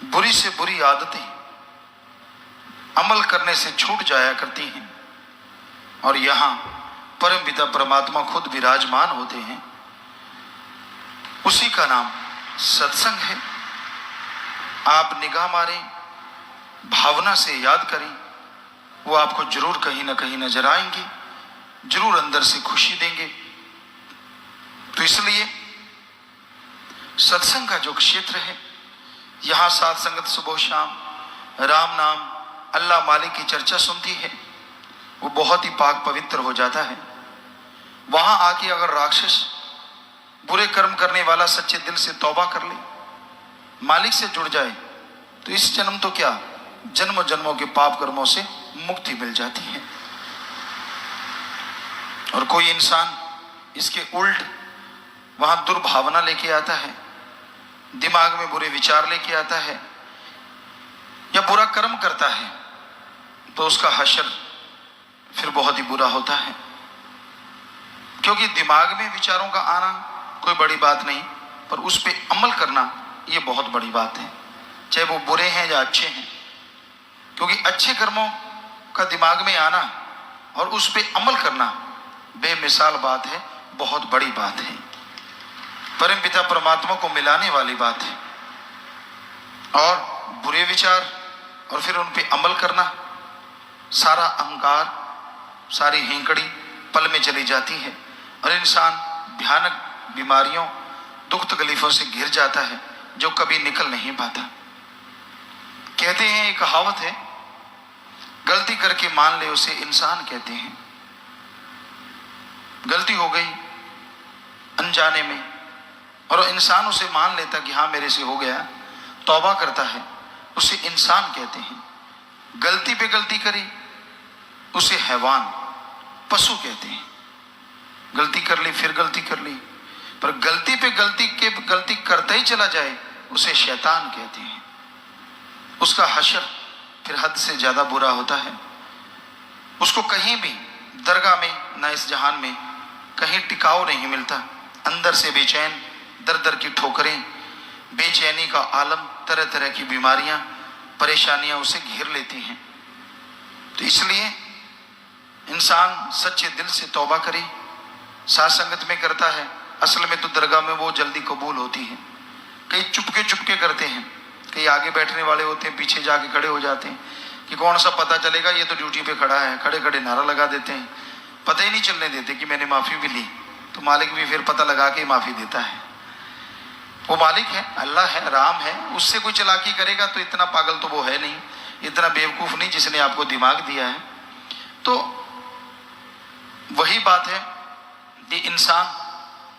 बुरी से बुरी आदतें अमल करने से छूट जाया करती हैं और यहां परम पिता परमात्मा खुद विराजमान होते हैं। उसी का नाम सत्संग है। आप निगाह मारें, भावना से याद करें, वो आपको जरूर कहीं ना कहीं नजर आएंगे, जरूर अंदर से खुशी देंगे। तो इसलिए सत्संग का जो क्षेत्र है, यहां साथ संगत सुबह शाम राम नाम अल्लाह मालिक की चर्चा सुनती है, वो बहुत ही पाक पवित्र हो जाता है। वहां आके अगर राक्षस बुरे कर्म करने वाला सच्चे दिल से तौबा कर ले, मालिक से जुड़ जाए, तो इस जन्म तो क्या, जन्मों जन्मों के पाप कर्मों से मुक्ति मिल जाती है। और कोई इंसान इसके उल्ट वहां दुर्भावना लेके आता है, दिमाग में बुरे विचार लेके आता है या बुरा कर्म करता है, तो उसका हश्र फिर बहुत ही बुरा होता है। क्योंकि दिमाग में विचारों का आना कोई बड़ी बात नहीं, पर उस पर अमल करना ये बहुत बड़ी बात है, चाहे वो बुरे हैं या अच्छे हैं। क्योंकि अच्छे कर्मों का दिमाग में आना और उस पर अमल करना बेमिसाल बात है, बहुत बड़ी बात है, परम पिता परमात्मा को मिलाने वाली बात है। और बुरे विचार और फिर उन पे अमल करना, सारा अहंकार, सारी हेंकड़ी पल में चली जाती है और इंसान भयानक बीमारियों, दुख तकलीफों से घिर जाता है, जो कभी निकल नहीं पाता। कहते हैं, एक कहावत है, गलती करके मान ले उसे इंसान कहते हैं। गलती हो गई अनजाने में और इंसान उसे मान लेता कि हाँ मेरे से हो गया, तौबा करता है, उसे इंसान कहते हैं। गलती पे गलती करी उसे हैवान, पशु कहते हैं। गलती कर ली फिर गलती कर ली, पर गलती पे गलती करता ही चला जाए उसे शैतान कहते हैं। उसका हश्र फिर हद से ज्यादा बुरा होता है। उसको कहीं भी दरगाह में, ना इस जहान में, कहीं टिकाव नहीं मिलता। अंदर से बेचैन, दर दर की ठोकरें, बेचैनी का आलम, तरह तरह की बीमारियां, परेशानियां उसे घेर लेती हैं। तो इसलिए इंसान सच्चे दिल से तौबा करे, साथ संगत में करता है, असल में तो दरगाह में वो जल्दी कबूल होती है। कई चुपके चुपके करते हैं, कई आगे बैठने वाले होते हैं, पीछे जाके खड़े हो जाते हैं कि कौन सा पता चलेगा, ये तो ड्यूटी पे खड़ा है, खड़े खड़े नारा लगा देते हैं, पता ही नहीं चलने देते कि मैंने माफ़ी भी ली। तो मालिक भी फिर पता लगा के माफ़ी देता है। वो मालिक है, अल्लाह है, राम है, उससे कोई चालाकी करेगा तो इतना पागल तो वो है नहीं, इतना बेवकूफ़ नहीं जिसने आपको दिमाग दिया है। तो वही बात है कि इंसान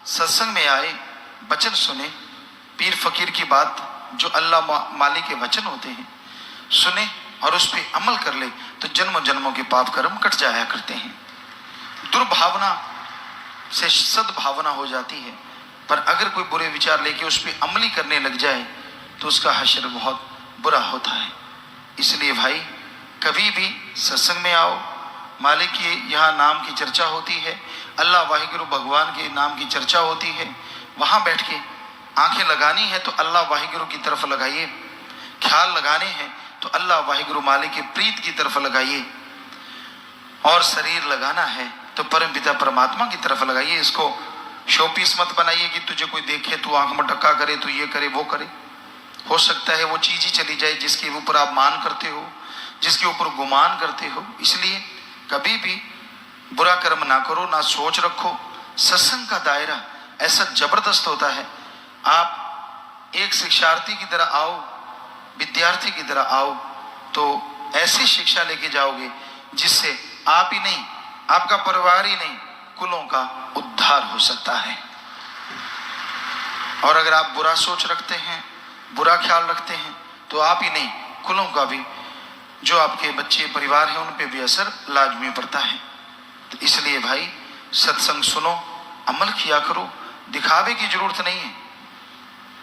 सत्संग में आए, वचन सुने, पीर फकीर की बात जो अल्लाह मालिक के वचन होते हैं सुने और उस पर अमल कर ले, तो जन्मों जन्मों के पाप कर्म कट जाया करते हैं। दुर्भावना से सद्भावना हो जाती है, पर अगर कोई बुरे विचार लेके उस पर अमली करने लग जाए तो उसका हश्र बहुत बुरा होता है। इसलिए भाई, कभी भी सत्संग में आओ, मालिक के यहाँ नाम की चर्चा होती है, अल्लाह वाहिगुरु भगवान के नाम की चर्चा होती है, वहाँ बैठ के आंखें लगानी है तो अल्लाह वाहिगुरु की तरफ लगाइए, ख्याल लगाने हैं तो अल्लाह वाहिगुरु मालिक के प्रीत की तरफ लगाइए, और शरीर लगाना है तो परम पिता परमात्मा की तरफ लगाइए। इसको शोपीस मत बनाइए कि तुझे कोई देखे, तू आंख मटक्का करे, तू ये करे वो करे। हो सकता है वो चीज ही चली जाए जिसके ऊपर आप मान करते हो, जिसके ऊपर गुमान करते हो। इसलिए कभी भी बुरा कर्म ना करो, ना सोच रखो। सत्संग का दायरा ऐसा जबरदस्त होता है। आप एक शिक्षार्थी की तरह आओ, विद्यार्थी की तरह आओ, तो ऐसी शिक्षा लेके जाओगे जिससे आप ही नहीं, आपका परिवार ही नहीं, कुलों का उद्धार हो सकता है। और अगर आप बुरा सोच रखते हैं, बुरा ख्याल रखते हैं, तो आप ही नहीं, कुलों का भी, जो आपके बच्चे परिवार हैं, उन पे भी असर लाजमी पड़ता है। तो इसलिए भाई सत्संग सुनो, अमल किया करो। दिखावे की जरूरत नहीं है।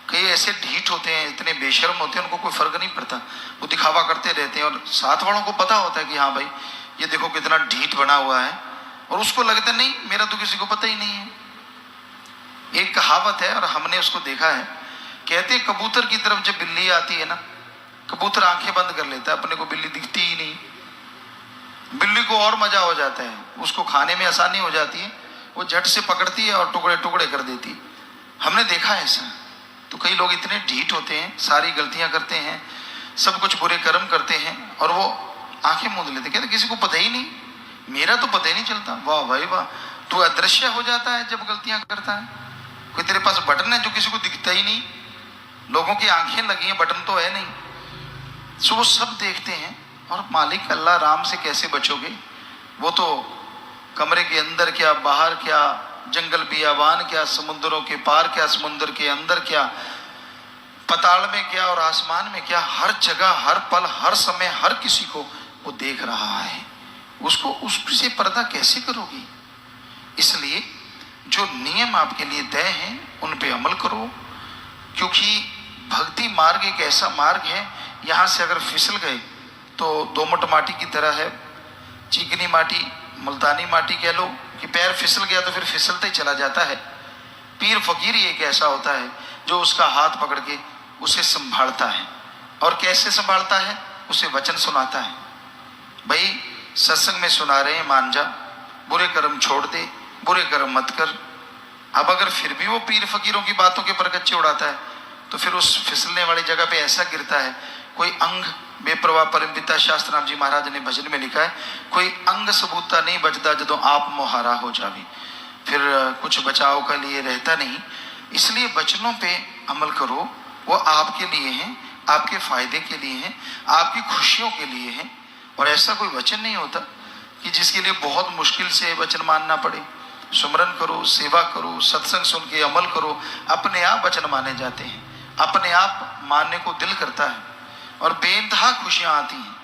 कई ऐसे ढीठ होते हैं, इतने बेशर्म होते हैं, उनको कोई फर्क नहीं पड़ता, वो दिखावा करते रहते हैं। और साथ वालों को पता होता है कि हाँ भाई ये देखो कितना ढीठ बना हुआ है, और उसको लगता नहीं मेरा तो किसी को पता ही नहीं है। एक कहावत है और हमने उसको देखा है, कहते हैं कबूतर की तरफ जब बिल्ली आती है ना, कबूतर आंखें बंद कर लेता है, अपने को बिल्ली दिखती ही नहीं। बिल्ली को और मजा हो जाता है, उसको खाने में आसानी हो जाती है, वो झट से पकड़ती है और टुकड़े टुकड़े कर देती है। हमने देखा है ऐसा। तो कई लोग इतने ढीठ होते हैं, सारी गलतियां करते हैं, सब कुछ बुरे कर्म करते हैं, और वो आंखें मूंद लेते, कहते किसी को पता ही नहीं, मेरा तो पता ही नहीं चलता। वाह भाई वाह, तू अदृश्य हो जाता है जब गलतियां करता है। कोई तेरे पास बटन है जो किसी को दिखता ही नहीं, लोगों की आंखें लगी हैं, बटन तो है नहीं। सो वो सब देखते हैं, और मालिक अल्लाह राम से कैसे बचोगे? वो तो कमरे के अंदर क्या, बाहर क्या, जंगल बियाबान क्या, समुद्रों के पार क्या, समुद्र के अंदर क्या, पताल में क्या और आसमान में क्या, हर जगह, हर पल, हर समय, हर किसी को वो देख रहा है। उसको उससे पर्दा कैसे करोगी? इसलिए जो नियम आपके लिए तय हैं उन पे अमल करो, क्योंकि भक्ति मार्ग एक ऐसा मार्ग है, यहाँ से अगर फिसल गए तो दोमट माटी की तरह है, चिकनी माटी, मुल्तानी माटी कह लो, कि पैर फिसल गया तो फिर फिसलते ही चला जाता है। पीर फकीर ही एक ऐसा होता है जो उसका हाथ पकड़ के उसे संभालता है। और कैसे संभालता है? उसे वचन सुनाता है, भाई सत्संग में सुना रहे हैं, मान जा, बुरे कर्म छोड़ दे, बुरे कर्म मत कर। अब अगर फिर भी वो पीर फकीरों की बातों के परगच्चे उड़ाता है, तो फिर उस फिसलने वाली जगह पे ऐसा गिरता है, कोई अंग बेप्रवाह परमपिता शास्त्र नाम जी महाराज ने भजन में लिखा है, कोई अंग सबूता नहीं बचता जदों आप मोहारा हो जावे, फिर कुछ बचाव का लिए रहता नहीं। इसलिए वचनों पे अमल करो, वो आपके लिए हैं, आपके फायदे के लिए हैं, आपकी खुशियों के लिए हैं। और ऐसा कोई वचन नहीं होता कि जिसके लिए बहुत मुश्किल से वचन मानना पड़े। सुमरन करो, सेवा करो, सत्संग सुन के अमल करो, अपने आप वचन माने जाते हैं, अपने आप मानने को दिल करता है, और बेइंतहा खुशियां आती हैं।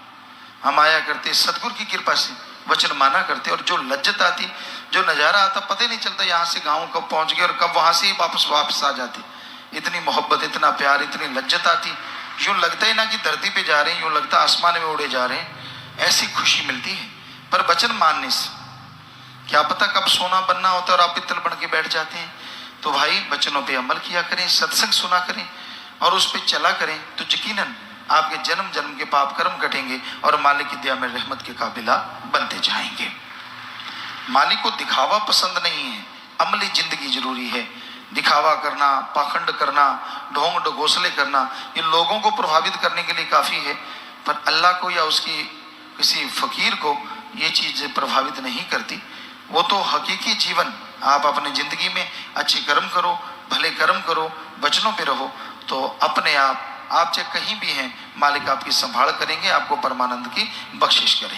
हम आया करते सदगुरु की कृपा से, वचन माना करते, और जो लज्जत आती, जो नज़ारा आता, पता ही नहीं चलता यहाँ से गाँव कब पहुँच गए और कब वहाँ से ही वापस आ जाते। इतनी मोहब्बत, इतना प्यार, इतनी लज्जत आती, यूँ लगता ही ना कि धरती पे जा रहे हैं, यूँ लगता आसमान में उड़े जा रहे हैं, ऐसी खुशी मिलती है। पर वचन मानने से क्या पता कब सोना बनना होता है और आप पित्तल बन के बैठ जाते हैं। तो भाई वचनों पे अमल किया करें, सत्संग सुना करें और उस पे चला करें, तो यकीनन आपके जन्म जन्म के पाप कर्म कटेंगे और मालिक की दया में रहमत के काबिला बनते जाएंगे। मालिक को दिखावा पसंद नहीं है, अमली जिंदगी जरूरी है। दिखावा करना, पाखंड करना, ढोंग ढगोसले करना, ये लोगों को प्रभावित करने के लिए काफ़ी है, पर अल्लाह को या उसकी किसी फकीर को ये चीज़ प्रभावित नहीं करती। वो तो हकीकी जीवन, आप अपने ज़िंदगी में अच्छे कर्म करो, भले कर्म करो, वचनों पे रहो, तो अपने आप चाहे कहीं भी हैं, मालिक आपकी संभाल करेंगे, आपको परमानंद की बख्शिश करेंगे।